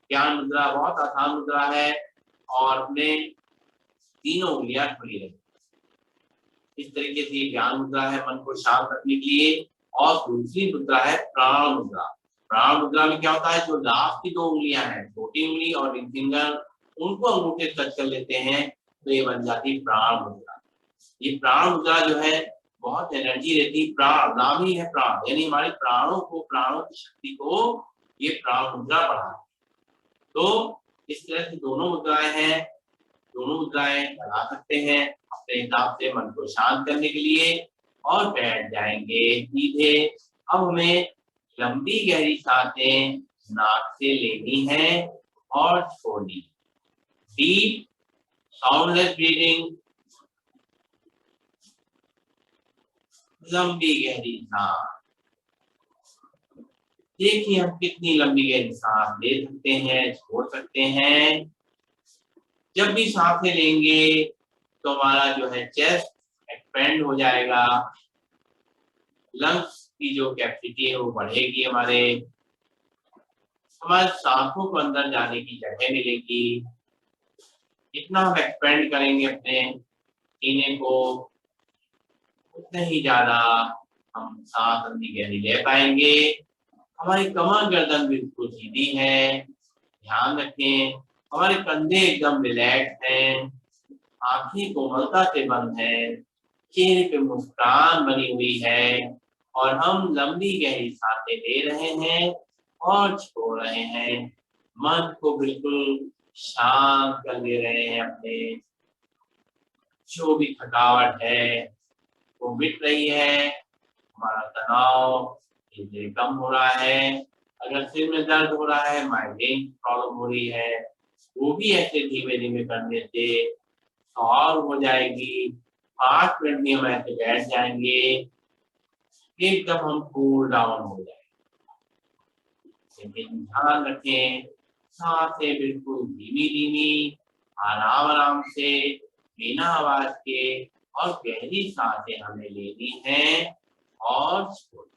ज्ञान मुद्रा बहुत आसान मुद्रा है और अपने तीनों उंगलियां खुली रहेंगी। इस तरीके से ये ज्ञान मुद्रा है मन को शांत रखने के लिए। और दूसरी मुद्रा है प्राण मुद्रा। प्राण मुद्रा में क्या होता है, जो लास्ट की दो उंगलियां हैं, छोटी उंगली और रिंग फिंगर, उनको अंगूठे टच कर लेते हैं तो ये बन जाती है प्राण मुद्रा। ये प्राण मुद्रा जो है बहुत एनर्जी रहती है, प्राण नाम ही है प्राण, यानी हमारे प्राणों को, प्राणों की शक्ति को ये प्राण मुद्रा बढ़ाती है। तो इस तरह से दोनों मुद्राएं हैं, दोनों मुद्राएं लगा सकते हैं अपने हिसाब से मन को शांत करने के लिए और बैठ जाएंगे सीधे। अब हमें लंबी गहरी सांसें नाक से लेनी है और छोड़नी। डीप साउंडलेस ब्रीदिंग, लंबी गहरी सांस। देखिए हम कितनी लंबी गहरी सांस ले सकते हैं, छोड़ सकते हैं। जब भी सांसें लेंगे तो हमारा जो है चेस्ट एक्सपेंड हो जाएगा, लंग्स की जो कैपेसिटी है वो बढ़ेगी, हमारे सांसों को अंदर जाने की जगह मिलेगी। जितना हम एक्सपेंड करेंगे अपने सीने को, उतने ही ज्यादा हम सांस अंदर गहरी ले पाएंगे। हमारी कमर गर्दन बिल्कुल सीधी है, ध्यान रखें। हमारे कंधे एकदम रिलैक्स हैं, आंखें कोमलता से बंद है, चेहरे पे मुस्कान बनी हुई है और हम लंबी गहरी सांसें ले रहे हैं और छोड़ रहे हैं। मन को बिल्कुल शांत कर ले रहे हैं, अपने जो भी थकावट है वो मिट रही है, हमारा तनाव धीरे धीरे कम हो रहा है। अगर सिर में दर्द हो रहा है, माइग्रेन प्रॉब्लम हो रही है, वो भी ऐसे धीमे धीमे करने से सॉल्व हो जाएगी। 5 मिनट भी हम ऐसे बैठ जाएंगे, एकदम हम कूल डाउन हो जाएंगे। लेकिन ध्यान रखें, सांसें बिल्कुल धीमी धीमी, आराम आराम से, बिना आवाज के और गहरी सांसें हमें लेनी है और छोड़नी।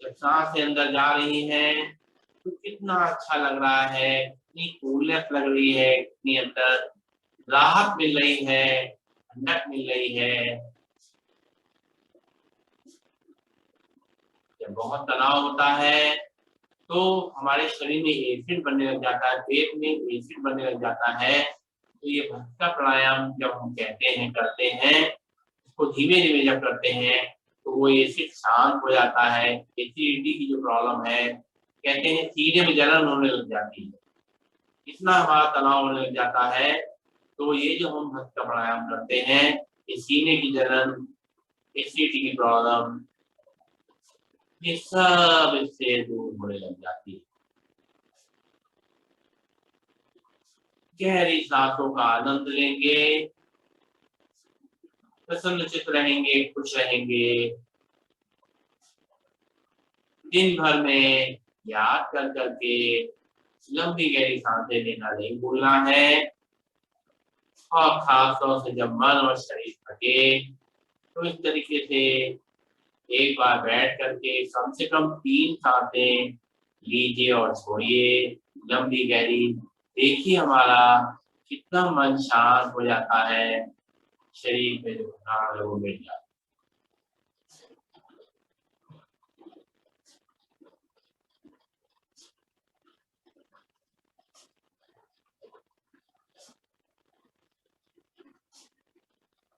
जब सांसें अंदर जा रही हैं तो कितना अच्छा लग रहा है, कितनी कूलनेस लग रही है, कितनी अंदर राहत मिल रही है, ठंडक मिल रही है। जब बहुत तनाव होता है तो हमारे शरीर में एसिड बनने लग जाता है, पेट में एसिड बनने लग जाता है। तो ये भस्त्रिका प्राणायाम जब हम कहते हैं, करते हैं, इसको धीमे धीमे जब करते हैं तो वो एसिड शांत हो जाता है। एसिडिटी की जो प्रॉब्लम है, कहते हैं सीने में जलन होने लग जाती है, इतना हमारा तनाव होने लग जाता है। तो ये जो हम भस्त्रिका प्राणायाम करते हैं, ये सीने की जलन, एसिडिटी की प्रॉब्लम, ये सब इससे दूर होने लग जाती है। गहरी सांसों का आनंद लेंगे, प्रसन्नचित्त रहेंगे, खुश रहेंगे। दिन भर में याद कर करके लंबी गहरी सांसें लेना नहीं भूलना है। और खास तौर से जब मन और शरीर थके तो इस तरीके से एक बार बैठ करके कम से कम 3 सांसें लीजिए और छोड़िए लंबी गहरी। देखिए हमारा कितना मन शांत हो जाता है, शरीर में जो थकान है वो मिट जाती है।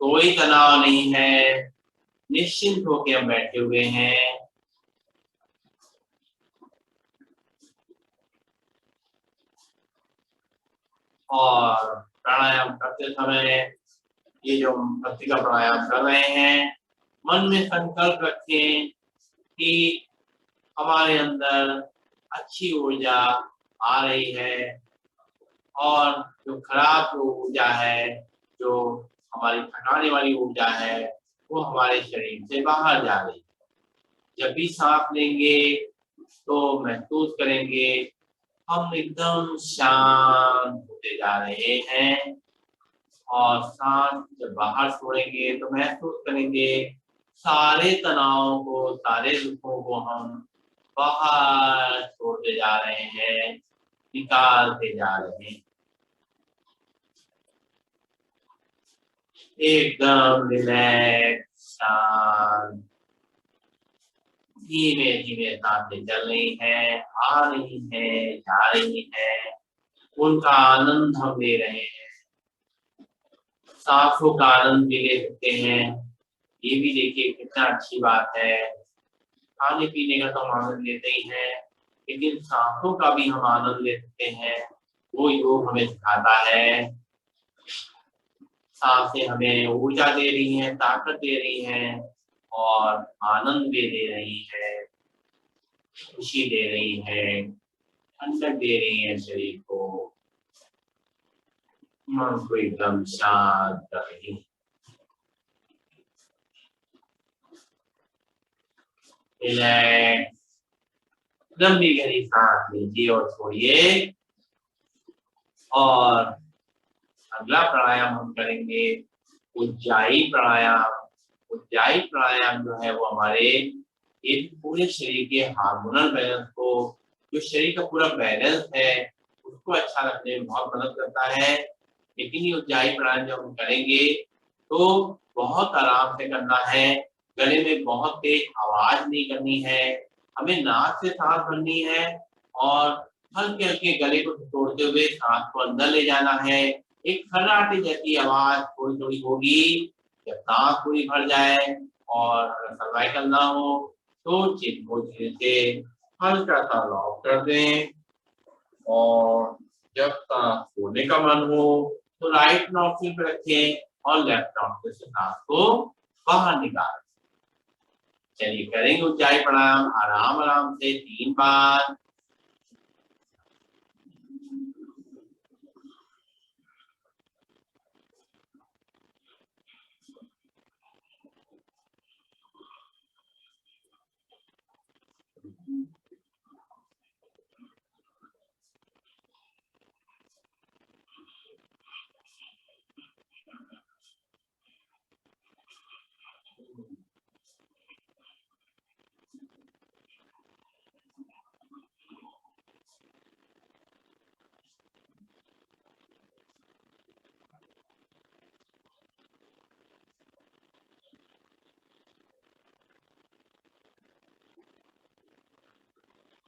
कोई तनाव नहीं है, निश्चिंत होकर हम बैठे हुए हैं। और प्राणायाम करते समय ये जो हम भस्त्रिका प्राणायाम कर रहे हैं, मन में संकल्प रखें कि हमारे अंदर अच्छी ऊर्जा आ रही है और जो खराब ऊर्जा है, जो हमारी थकाने वाली ऊर्जा है, वो हमारे शरीर से बाहर जा रही है। जब भी सांस लेंगे तो महसूस करेंगे हम एकदम शांत होते जा रहे हैं, और सांस जब बाहर छोड़ेंगे तो महसूस करेंगे सारे तनाव को, सारे दुखों को हम बाहर छोड़ते जा रहे हैं, निकालते जा रहे हैं। एकदम रिलैक्स, शांत, धीमे धीमे सांसें चल रही हैं, आ रही हैं, जा रही हैं, उनका आनंद हम ले रहे हैं। सांसों का आनंद भी ले सकते हैं, ये भी देखिए कितना अच्छी बात है। खाने पीने का तो हम आनंद लेते ही हैं, लेकिन सांसों का भी हम आनंद ले सकते हैं। वो योग हमें सिखाता है। सांसें हमें ऊर्जा दे रही हैं, ताकत दे रही हैं, और आनंद भी दे रही है, खुशी दे रही है, ठंडक दे रही है शरीर को, मन को एकदम शांत कर रही है। रिलैक्स, लंबी गहरी सांस लीजिए और छोड़िए। और अगला प्राणायाम हम करेंगे उज्जाई प्राणायाम। उज्जाई प्राणायाम जो है वो हमारे एक पूरे शरीर के हार्मोनल बैलेंस को, जो शरीर का पूरा बैलेंस है उसको अच्छा रखने में बहुत मदद करता है। लेकिन ये उज्जाई प्राणायाम जब हम करेंगे तो बहुत आराम से करना है, गले में बहुत तेज आवाज नहीं करनी है, हमें नाक से सांस भरनी है और हल्के हल्के गले को तोड़ते हुए सांस को अंदर ले जाना है। एक खर्राटे जैसी आवाज थोड़ी थोड़ी होगी जब सांस पूरी भर जाए। और अगर सर्वाइकल ना हो तो चिन को धीरे से हल्का सा लॉक कर दें, और जब सांस छोड़ने का मन हो तो राइट नॉस्ट्रिल पे रखें और लेफ्ट नॉस्ट्रिल से सांस को बाहर निकालें। चलिए करेंगे उज्जाई प्राणायाम आराम आराम से 3 बार।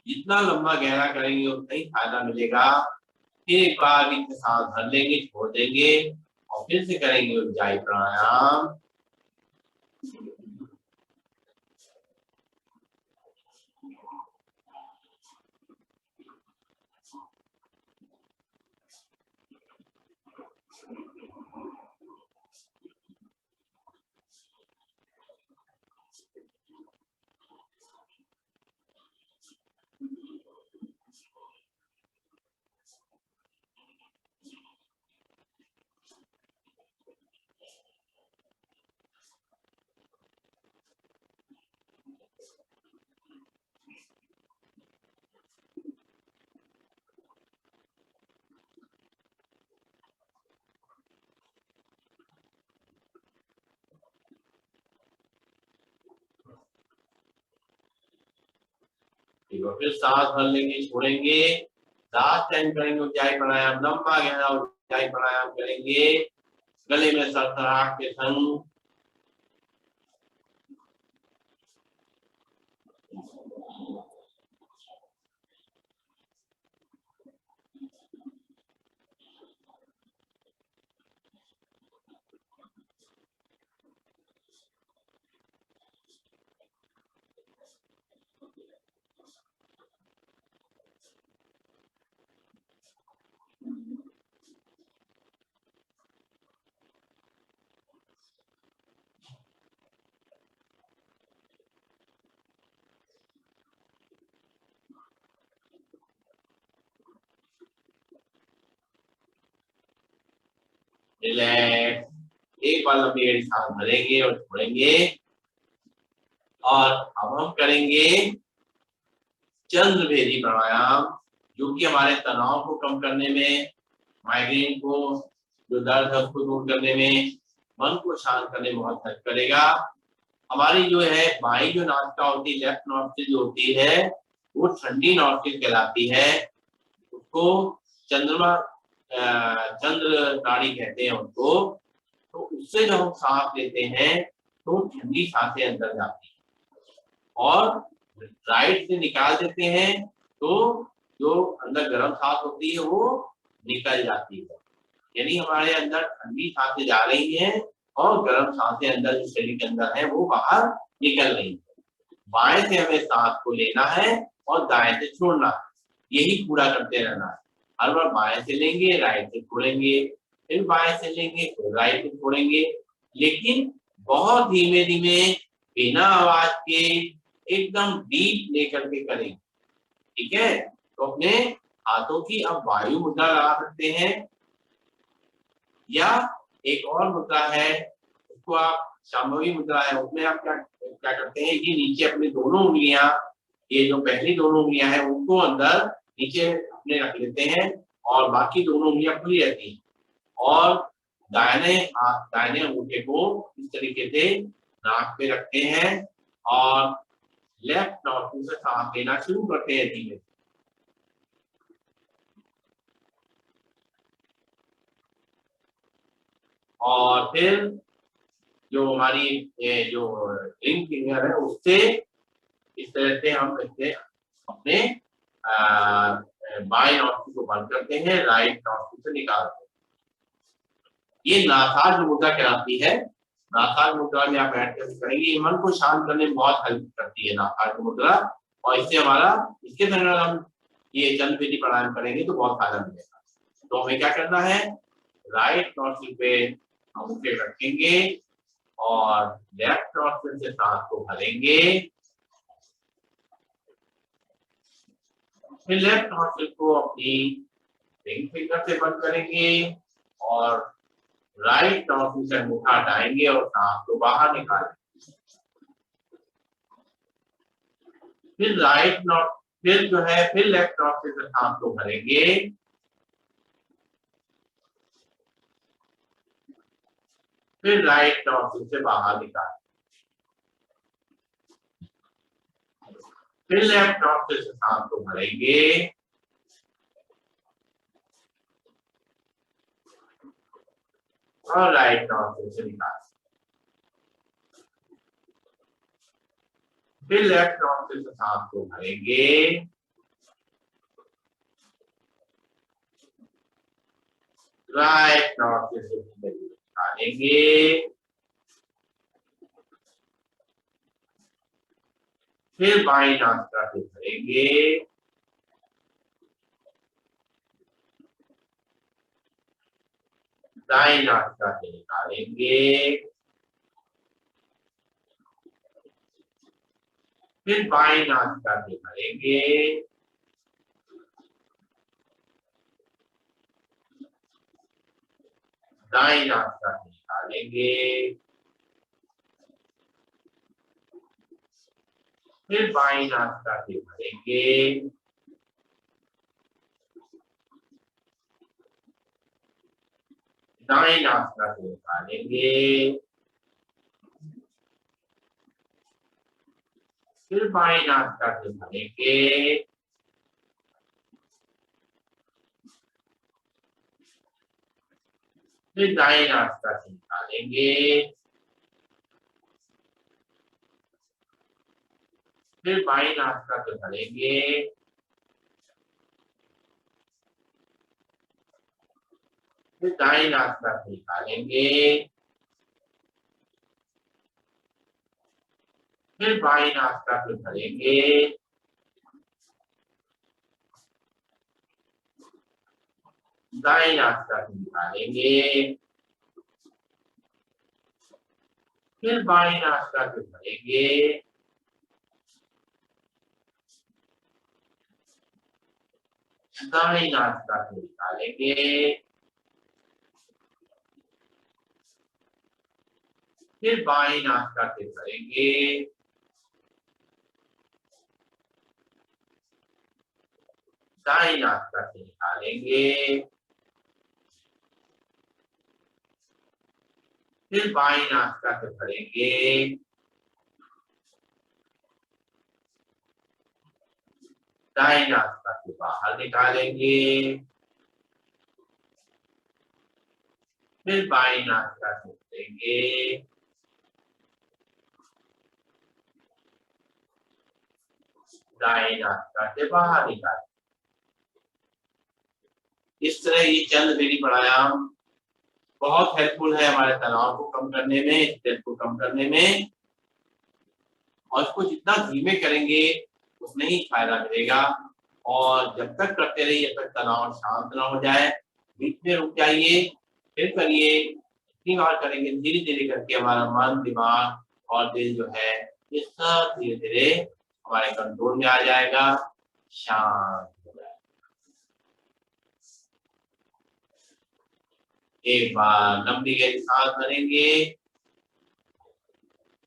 जितना लंबा गहरा करेंगे उतना ही फायदा मिलेगा। फिर एक बार भी सांस भर लेंगे, छोड़ देंगे और फिर से करेंगे उज्जाई प्राणायाम। फिर सांस भर लेंगे, छोड़ेंगे, लास्ट टाइम करेंगे उज्जाई प्राणायाम, लंबा गहरा उज्जाई प्राणायाम करेंगे गले में सरसराहट के संग। रिलैक्स, एक बार लंबी गहरी सांस भरेंगे और छोड़ेंगे, और अब हम करेंगे चंद्रभेदी प्राणायाम, जो कि हमारे तनाव को कम करने में, माइग्रेन को, जो दर्द है उसको दूर करने में, मन को शांत करने में बहुत हेल्प करेगा। हमारी जो है बाई जो नासिका होती है, लेफ्ट नॉस्ट्रिल जो होती है, वो ठंडी नॉस्ट्रिल कहलाती है। उसको चंद्रमा चंद्र नाड़ी कहते हैं उनको। तो उससे जब हम सांस लेते हैं तो ठंडी सांसें अंदर जाती हैं, और राइट से निकाल देते हैं तो जो अंदर गर्म सांस होती है वो निकल जाती है। यानी हमारे अंदर ठंडी सांसें जा रही हैं और गर्म सांसें अंदर जो शरीर के अंदर है वो बाहर निकल रही है। बाएं से हमें सांस को लेना है और दाएं से छोड़ना है, यही पूरा करते रहना है। हर बार बाएं से लेंगे, राइट से छोड़ेंगे, फिर बाएं से लेंगे, फिर राइट से छोड़ेंगे, लेकिन बहुत धीमे धीमे, बिना आवाज के, एकदम डीप लेकर के करेंगे। ठीक है, तो अपने हाथों की अब वायु मुद्रा लगा सकते हैं, या एक और मुद्रा है, उसको आप शांभवी मुद्रा है, उसमें आप क्या क्या करते हैं, ये नीचे अपनी दोनों उंगलियां, ये जो पहली दोनों उंगलियां हैं उनको अंदर नीचे अपने रख लेते हैं और बाकी दोनों उंगलियां खुली रहती हैं, और दाहिने हाथ, दाहिने अंगूठे को इस तरीके से नाक पे रखते हैं और लेफ्ट नॉस्ट्रिल से सांस लेना शुरू करते हैं धीमे। और फिर जो हमारी जो रिंग फिंगर है उससे इस तरह से हम इससे अपने बाएं नॉस्ट्रिल को बंद करते हैं, राइट नॉस्ट्रिल से निकालते हैं। ये नासाज मुद्रा कहलाती है। नासाज मुद्रा में आप बैठ कर करेंगे, ये मन को शांत करने में बहुत हेल्प करती है नासाज मुद्रा, और इससे हमारा, इसके अगर हम ये चंद्रभेदी प्राणायाम करेंगे तो बहुत फायदा मिलेगा। तो हमें क्या करना है, राइट नॉस्ट्रिल पे अंगूठे रखेंगे और लेफ्ट नॉस्ट्रिल से सांस को भरेंगे, फिर लेफ्ट नॉस्ट्रिल को अपनी रिंग फिंगर से बंद करेंगे और राइट नॉस्ट्रिल से अंगूठा हटाएंगे और सांस को बाहर निकालेंगे। फिर राइट नॉट फिर जो है फिर लेफ्ट नॉस्ट्रिल से सांस को भरेंगे, फिर राइट नॉस्ट्रिल से बाहर निकालेंगे, फिर लेफ्ट नॉस्ट्रिल से सांस को भरेंगे, और राइट नॉस्ट्रिल से निकालेंगे, फिर लेफ्ट नॉस्ट्रिल से सांस को भरेंगे, राइट नॉस्ट्रिल से निकालेंगे, फिर बाई नासिका से भरेंगे, दाई नासिका से निकालेंगे, फिर बाई नासिका से भरेंगे, दाई नासिका से निकालेंगे, फिर बाई नासिका से भरेंगे, दाई नासिका से निकालेंगे, फिर बाई नासिका से भरेंगे, फिर दाई नासिका से निकालेंगे, फिर बाई नासिका से भरेंगे, फिर दाई नासिका से निकालेंगे, फिर बाई नासिका से भरेंगे, दाई नासिका से निकालेंगे, फिर बाई नासिका से भरेंगे, दाई नासिका से निकालेंगे, फिर बाई नासिका से भरेंगे, दाएं नासिका से निकालेंगे, फिर बाएं नासिका से भरेंगे, दाएं नासिका से बाहर निकालेंगे, फिर बाएं नासिका से भरेंगे, दाएं नासिका से बाहर निकालेंगे। इस तरह ये चंद बेरी प्राणायाम बहुत हेल्पफुल है हमारे तनाव को कम करने में, स्ट्रेस को कम करने में, और इसको जितना धीमे करेंगे उतना ही फायदा मिलेगा। और जब तक करते रहिए जब तक तनाव शांत ना हो जाए, बीच में रुक जाइए, फिर करिए। इतनी बार करेंगे धीरे धीरे करके हमारा मन, दिमाग और दिल जो है ये सब धीरे धीरे हमारे कंट्रोल में आ जाएगा, शांत हो जाएगा। एक बार लंबी गहरी सांस भरेंगे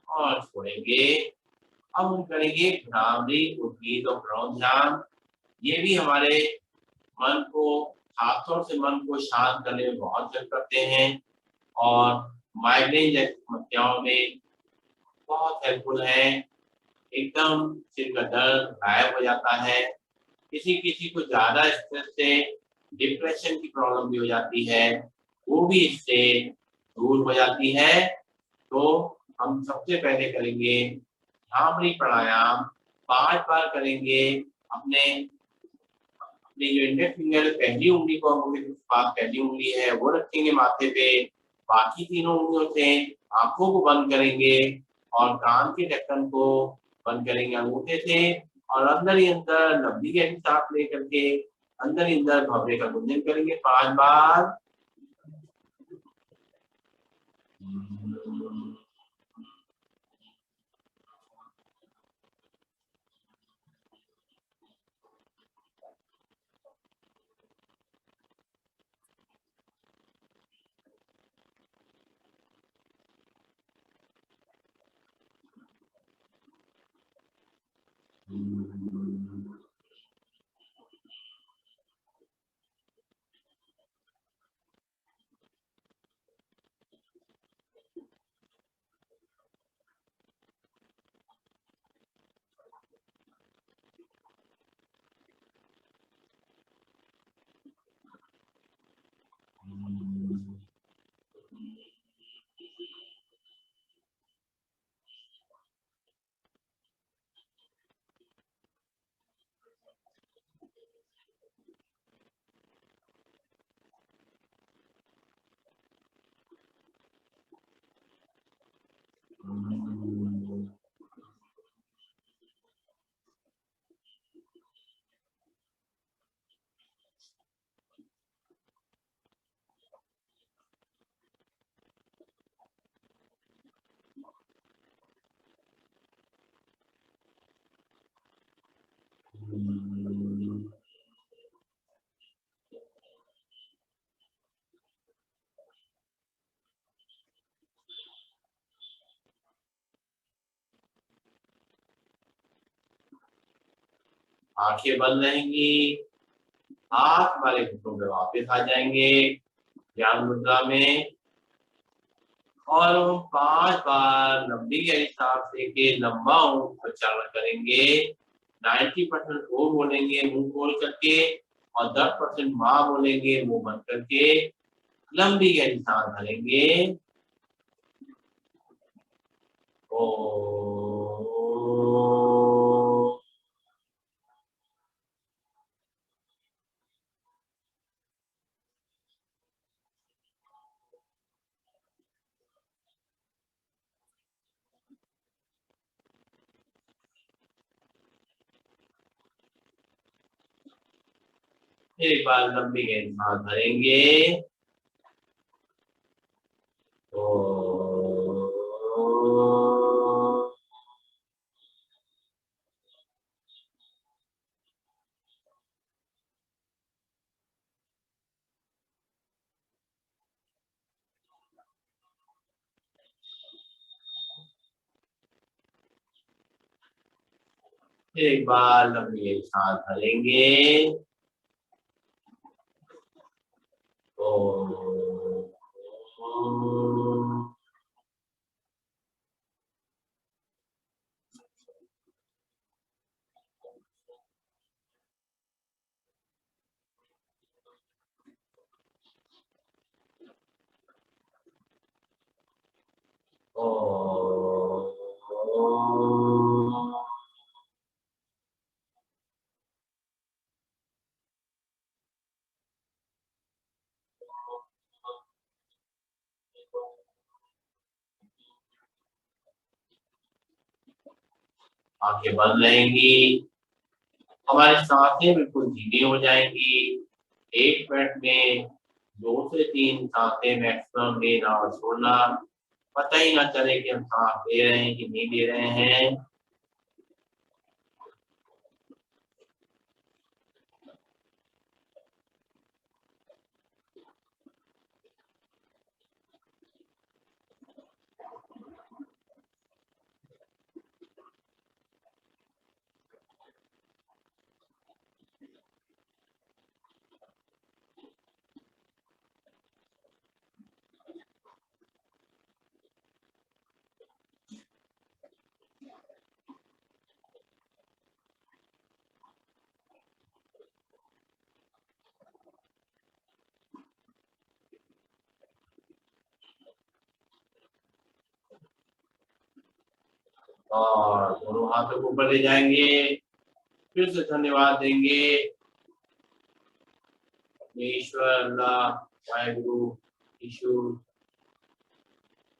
और छोड़ेंगे। अब हम करेंगे भ्रामरी उद्गीत और भ्रम ध्यान। ये भी हमारे मन को, खासतौर से मन को शांत करने में बहुत हेल्प करते हैं और माइग्रेन जैसी समस्याओं में बहुत हेल्पफुल है। एकदम सिर का दर्द गायब हो जाता है। किसी किसी को ज्यादा स्ट्रेस से डिप्रेशन की प्रॉब्लम भी हो जाती है, वो भी इससे दूर हो जाती है। तो हम सबसे पहले करेंगे भ्रामरी प्राणायाम, 5 बार करेंगे। अपने अपनी जो इंडेक्स फिंगर पहली उंगली को हम उंगली के पास पहली उंगली है वो रखेंगे माथे पे, बाकी तीनों उंगलियों से आंखों को बंद करेंगे और कान के ढक्कन को बंद करेंगे अंगूठे से, और अंदर ही अंदर लंबी गहरी सांस लेकर के अंदर ही अंदर भवरे का गुंजन करेंगे 5 बार। आंखें बंद रहेंगी, हाथ हमारे घुटनों पे वापस आ जाएंगे ध्यान मुद्रा में, और हम 5 बार लंबी गहरी सांस लेके लंबा उच्चारण करेंगे। 90% ओ बोलेंगे मुंह खोल करके और 10% माँ बोलेंगे मुंह बंद करके। लंबी गहरी सांस भरेंगे। ओ एक बार लंबी गहरी सांस भरेंगे। ओ एक बार लंबी गहरी सांस भरेंगे। आंखें बंद रहेंगी, हमारी सांसें बिल्कुल धीमी हो जाएंगी। 1 मिनट में 2 से 3 सांसें मैक्सिमम लेना और छोड़ना, पता ही ना चले कि हम सांस ले रहे हैं कि नहीं ले रहे हैं। और दोनों हाथों को ऊपर ले जाएंगे, फिर से धन्यवाद देंगे ईश्वर, अल्लाह, वाहेगुरु, यीशु।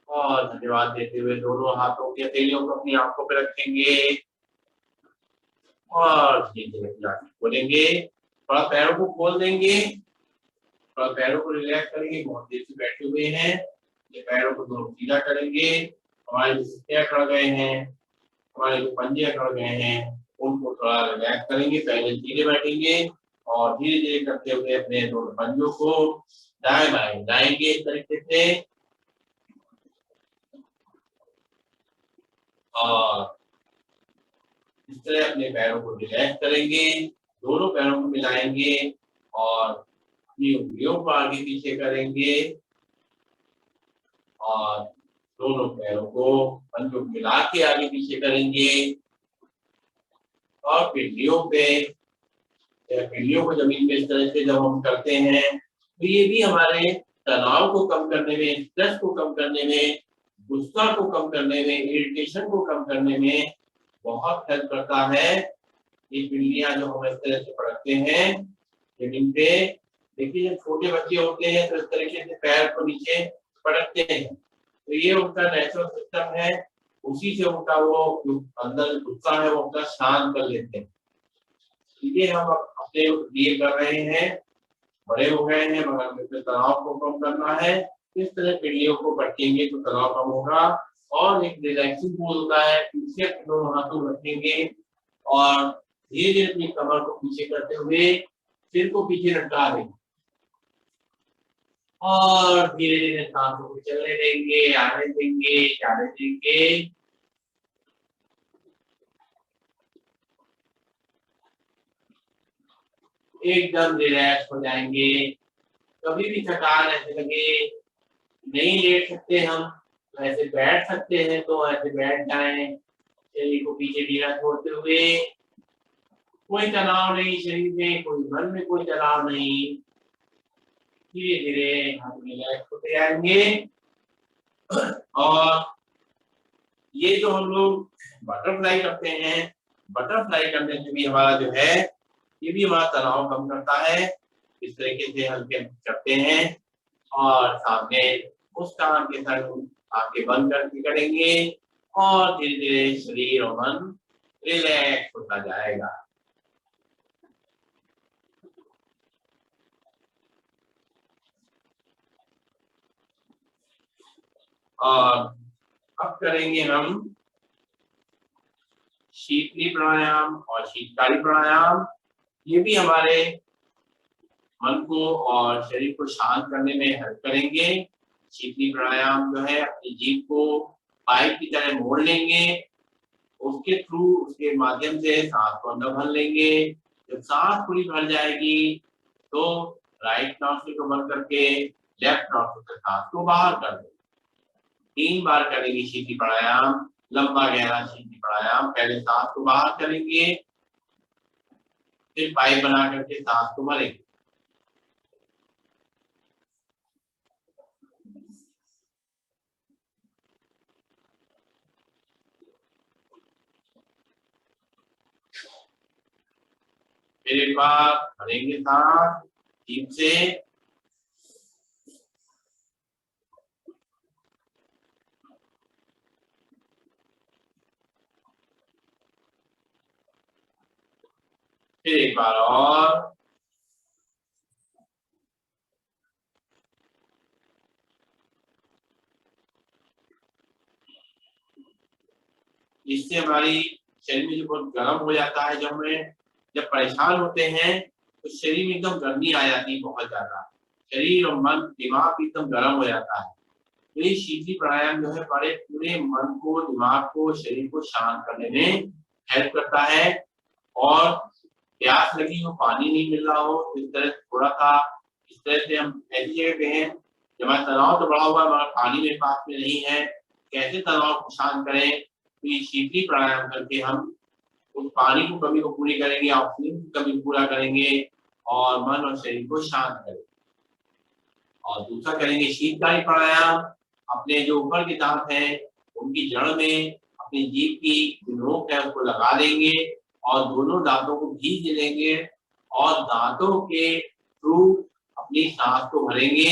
और धन्यवाद देते हुए दोनों हाथों की हथेलियों को अपनी आंखों पे रखेंगे और धीरे धीरे खोलेंगे। थोड़ा पैरों को खोल देंगे, थोड़ा पैरों को रिलैक्स करेंगे। बहुत देर से बैठे हुए हैं, ये पैरों को दोनों सीधा करेंगे। हमारे जो सिक्के अकड़ गए हैं, हमारे जो पंजे अकड़ गए हैं, उनको थोड़ा रिलैक्स करेंगे। पहले सीधे बैठेंगे और धीरे धीरे करते हुए अपने दोनों पंजों को दाएं बाएं हिलाएंगे इस तरीके से। और इस तरह अपने पैरों को रिलैक्स करेंगे, दोनों पैरों को मिलाएंगे और अपनी उंगलियों को आगे पीछे करेंगे और दोनों पैरों को पंजों को मिला के आगे पीछे करेंगे। और पिंडियों को जमीन में इस तरह से जब हम करते हैं तो ये भी हमारे तनाव को कम करने में, स्ट्रेस को कम करने में, गुस्सा को कम करने में, इरिटेशन को कम करने में बहुत हेल्प करता है। ये पिंडियां जो हम इस तरह से पड़कते हैं जमीन पे, देखिए जब छोटे बच्चे होते हैं तो इस तरीके से पैर को नीचे पटकते हैं, तो ये उनका नेचुरल सिस्टम है, उसी से उनका वो अंदर गुस्सा है वो अपना शांत कर लेते हैं। ये हम अपने लिए कर रहे हैं, बड़े हो गए हैं मगर अपने तनाव को कम करना है। इस तरह पिंडियों को पटकेंगे तो तनाव कम होगा। और एक रिलैक्सिंग पोज होता है, पीछे दोनों हाथों रखेंगे और धीरे धीरे अपनी कमर को पीछे करते हुए सिर को पीछे लटका देंगे और धीरे धीरे सांसों को चलने देंगे, आने देंगे, जाने देंगे। एकदम रिलैक्स हो जाएंगे। कभी भी थकान ऐसे लगे नहीं लेट सकते हम, तो ऐसे बैठ सकते हैं तो ऐसे बैठ जाएं, शरीर को पीछे ढीला छोड़ते हुए। कोई तनाव नहीं शरीर में, कोई मन में कोई तनाव नहीं। धीरे धीरे हम रिलैक्स होते जाएंगे। और ये जो हम लोग बटरफ्लाई करते हैं, बटरफ्लाई करने से भी हमारा जो है ये भी हमारा तनाव कम करता है। इस तरीके से हल्के करते हैं और सामने मुस्कान के साथ आंखें बंद करके करेंगे और धीरे धीरे शरीर और मन रिलैक्स होता जाएगा। और अब करेंगे हम शीतली प्राणायाम और शीतकारी प्राणायाम। ये भी हमारे मन को और शरीर को शांत करने में हेल्प करेंगे। शीतली प्राणायाम जो है अपनी जीभ को पाइप की तरह मोड़ लेंगे, उसके थ्रू उसके माध्यम से सांस को अंदर भर लेंगे। जब सांस पूरी भर जाएगी तो राइट नॉस्ट्रिल को बंद करके लेफ्ट नॉस्ट्रिल से सांस को बाहर कर दो। 3 बार करेंगे शीतली प्राणायाम, लंबा गहरा शीतली प्राणायाम। पहले सांस को बाहर करेंगे, फिर पाइप बना करके सांस को भरेंगे। फिर एक बार भरेंगे सांस जीभ से, फिर एक बार और, इससे हमारी शरीर में जो बहुत गर्म हो जाता है, जब परेशान होते हैं तो शरीर में एकदम गर्मी आ जाती है बहुत ज्यादा, शरीर और मन दिमाग एकदम गर्म हो जाता है। तो ये शीतली प्राणायाम जो है हमारे पूरे मन को, दिमाग को, शरीर को शांत करने में हेल्प करता है। और प्यास लगी हो, पानी नहीं मिल रहा हो, तो इस तरह थोड़ा सा, इस तरह से हम ऐसी जगह पे हैं जब हमारा तनाव तो बढ़ा हुआ है मगर पानी मेरे पास में नहीं है, कैसे तनाव को शांत करें? तो ये शीतली प्राणायाम करके हम उस पानी की कमी को पूरी करेंगे, ऑक्सीजन की कमी पूरा करेंगे और मन और शरीर को शांत करेंगे। और दूसरा करेंगे शीतकारी प्राणायाम। अपने जो ऊपर के दांत हैं उनकी जड़ में अपनी जीभ की नोक है उसको लगा देंगे और दोनों दांतों को भीज लेंगे और दांतों के थ्रू अपनी सांस को भरेंगे।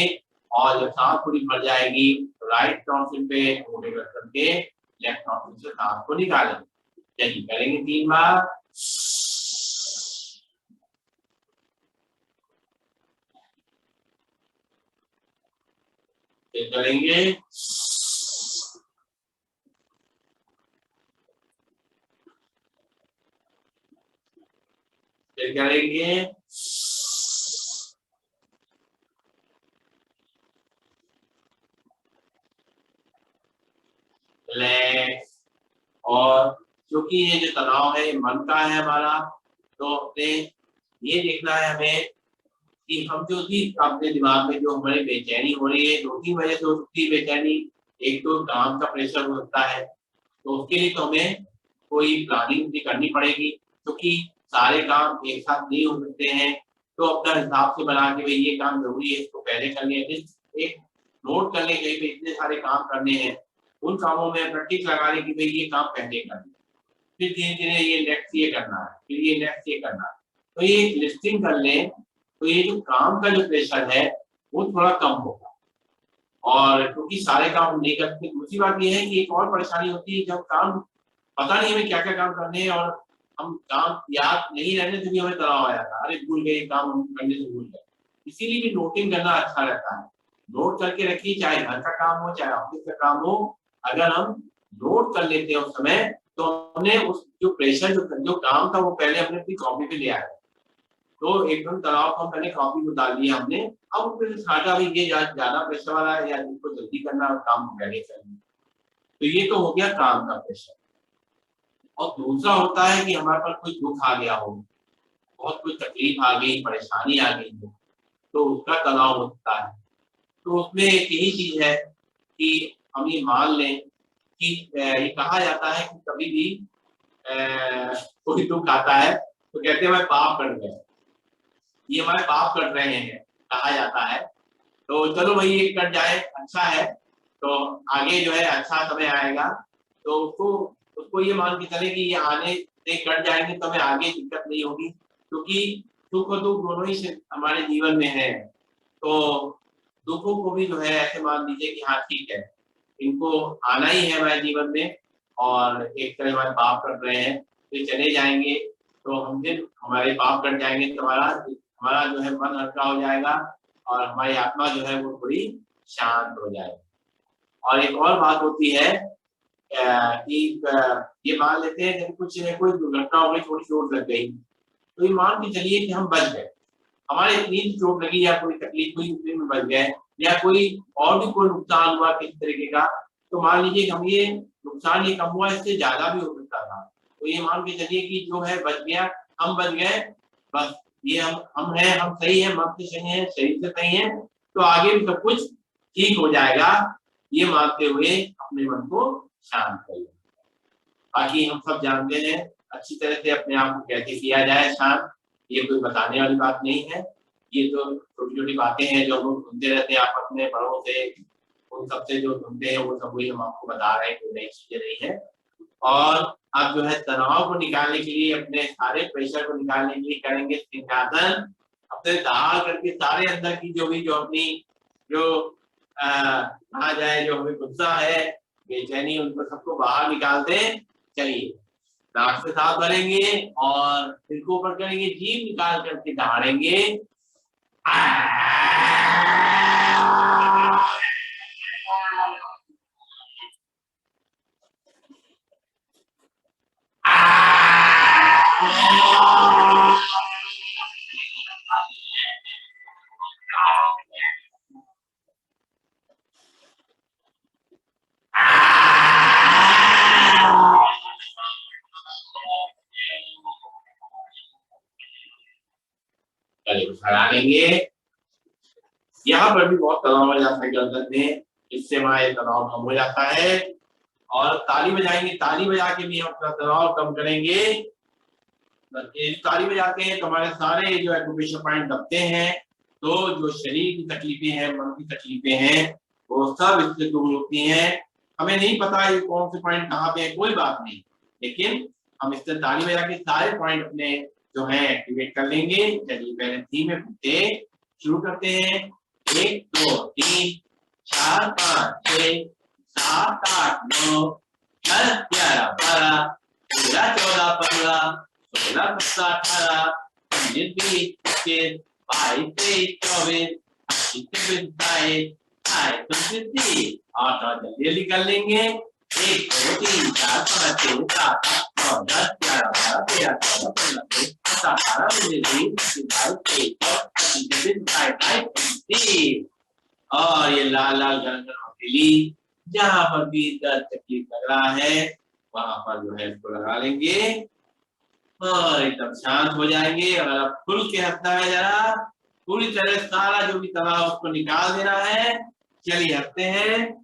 और जब सांस पूरी भर जाएगी तो राइट नॉस्ट्रिल पे होल्ड करके लेफ्ट नॉस्ट्रिल से सांस को निकालेंगे। चलिए करेंगे 3 बार। फिर करेंगे, फिर करेंगे, रिलैक्स। और क्योंकि ये जो तनाव है ये मन का है हमारा, तो अपने ये देखना है हमें कि हम जो भी अपने दिमाग में जो हमारी बेचैनी हो रही है, 2-3 वजह से हो सकती है बेचैनी। एक तो काम का प्रेशर हो सकता है, तो उसके लिए तो हमें कोई प्लानिंग भी करनी पड़ेगी क्योंकि सारे काम एक साथ नहीं हो सकते हैं। तो अपना हिसाब से बना के भाई ये काम जरूरी है इसको पहले कर लें, एक नोट कर लें कहीं पे इतने सारे काम करने हैं, उन कामों में अपना टिक लगा लें कि भाई ये काम पहले करना है, फिर धीरे धीरे ये नेक्स्ट ये करना है, फिर ये नेक्स्ट ये करना है। तो ये एक लिस्टिंग कर लें तो ये जो काम का जो प्रेशर है वो थोड़ा कम होगा। और क्योंकि सारे काम हम नहीं करते, दूसरी बात ये है कि एक और परेशानी होती है जब काम पता नहीं हमें क्या क्या काम करने हैं और हम काम याद नहीं रहने से भी हमें तनाव आ जाता है, अरे भूल गए काम हम करने से भूल गए। इसीलिए भी नोटिंग करना अच्छा रहता है। नोट करके रखिए, चाहे घर का काम हो चाहे ऑफिस का काम हो, अगर हम नोट कर लेते हैं उस समय तो हमने उस जो प्रेशर जो काम था वो पहले हमने अपनी कॉपी पे लिया है, तो एकदम तनाव को पहले कॉपी में डाल दिया हमने। अब उसमें से छाटा भी ये ज्यादा प्रेशर वाला है या जिसको जल्दी करना है काम को पहले करना। तो ये तो हो गया काम का प्रेशर। और दूसरा होता है कि हमारे पास कोई दुख आ गया हो, बहुत कोई तकलीफ आ गई, परेशानी आ गई हो, तो उसका तनाव होता है। तो उसमें एक यही चीज है कि हम ये मान लें कि ये कहा जाता है कि कभी भी कोई दुख आता है तो कहते हैं मैं पाप कर गया, ये हमारे पाप कर रहे हैं कहा जाता है। तो चलो भाई ये कट जाए अच्छा है, तो आगे जो है अच्छा समय आएगा, तो उसको ये मान के चले कि ये आने से कट जाएंगे तो हमें आगे दिक्कत नहीं होगी, क्योंकि सुख और दुख दोनों ही हमारे जीवन में है। तो दुखों को भी जो है ऐसे मान लीजिए कि हाँ ठीक है, इनको आना ही है हमारे जीवन में और एक तरह हमारे पाप कर रहे हैं तो ये चले जाएंगे, तो हम दिन हमारे पाप कट जाएंगे तो हमारा जो है मन हल्का हो जाएगा और हमारी आत्मा जो है वो थोड़ी शांत हो जाएगी। और एक और बात होती है कि ये मान लेते हैं कि कुछ कोई दुर्घटना हो गई, थोड़ी चोट लग गई, तो ये मान के चलिए कि हम बच गए, हमारे इतनी चोट लगी या कोई तकलीफ हुई उतने में बच गए, या कोई और भी कोई नुकसान हुआ किसी तरीके का, तो मान लीजिए कि हम ये नुकसान ये कम हुआ, इससे ज्यादा भी हो सकता था। तो ये मान के चलिए कि जो है बच गया, हम बच गए, बस ये हम हैं, हम सही है, मन से सही है, शरीर से सही है, तो आगे भी सब कुछ ठीक हो जाएगा। ये मानते हुए अपने मन को शांत करिए। बाकी हम सब जानते हैं अच्छी तरह से अपने आप को कैसे किया जाए शांत, ये कोई बताने वाली बात नहीं है। ये तो छोटी-छोटी बातें हैं जो हम लोग सुनते रहते हैं, आप अपने बड़ों से, उन सबसे जो सुनते हैं वो सब वही हम आपको बता रहे हैं, कोई नई चीजें नहीं है। और आप जो है तनाव को निकालने के लिए, अपने सारे प्रेशर को निकालने के लिए करेंगे सिंहासन, अपने दाल करके सारे अंदर की जो भी जो अपनी जो कहा जाए जो हमें गुस्सा है, बेचैनी, उनको सबको बाहर निकालते चलिए। नाक से सांस भरेंगे और सिर को ऊपर करेंगे, जीभ निकाल करके दहाड़ेंगे। गले को फैला लेंगे। यहाँ पर भी बहुत तनाव हो जाता है गर्दन में, इससे हमारा ये तनाव कम हो जाता है। और ताली बजाएंगे, ताली बजा के भी हम अपना तनाव कम करेंगे। ताली बजाते हैं तो हमारे सारे जो एक्यूप्रेशर पॉइंट दबते हैं, तो जो शरीर की तकलीफें हैं, मन की तकलीफें हैं, वो सब इससे दूर होती हैं। हमें नहीं पता ये कौन से पॉइंट कहाँ पे है, कोई बात नहीं, लेकिन हम इससे ताली बजा के सारे पॉइंट अपने जो है एक्टिवेट कर लेंगे। चलिए पहले थी में फुटे शुरू करते हैं। 1 2 3 4 5 6 7 8 9 10 11 12 13 14 15 16 17 18 19 20 21 22 23 24 25 26 27 और जल्दी जल्दी कर लेंगे। 1 2 3 4 5 6 7 8 9 10 11 12 13 14 15 16 17 18 19 20 21 22 और ये लाल लाल गरम गरम हथेली जहाँ पर भी दर्द तकलीफ लग रहा है वहां पर जो है इसको लगा लेंगे और एकदम शांत हो जाएंगे। और अब खुल के हंसना है, जरा पूरी तरह सारा जो भी तनाव उसको निकाल देना है। चलिए हंसते हैं।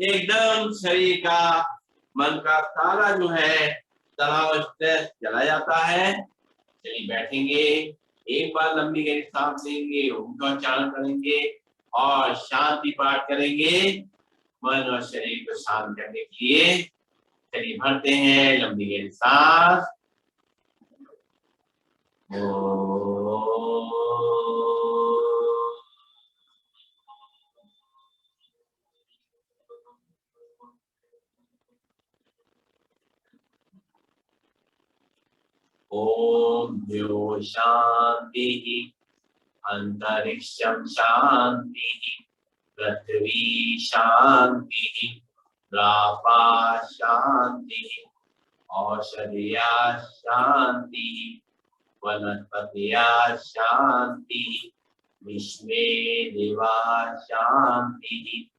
एकदम शरीर का, मन का सारा जो है तनाव, स्ट्रेस चला जाता है। चलिए बैठेंगे, एक बार लंबी गहरी सांस लेंगे, ओम का उच्चारण करेंगे और शांति पाठ करेंगे मन और शरीर को शांत करने के लिए। चलिए भरते हैं लंबी गहरी सांस। ओम द्यो शांति अंतरिक्षम शांति पृथ्वी शांति रापा शांति औषधिया शांति वनस्पतिया शांति विश्वे देवा शांति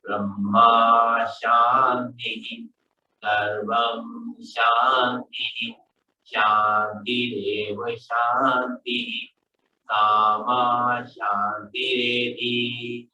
ब्रह्मा शांति सर्वं शांति शांतिरेव शांति सामा शांतिरेधि।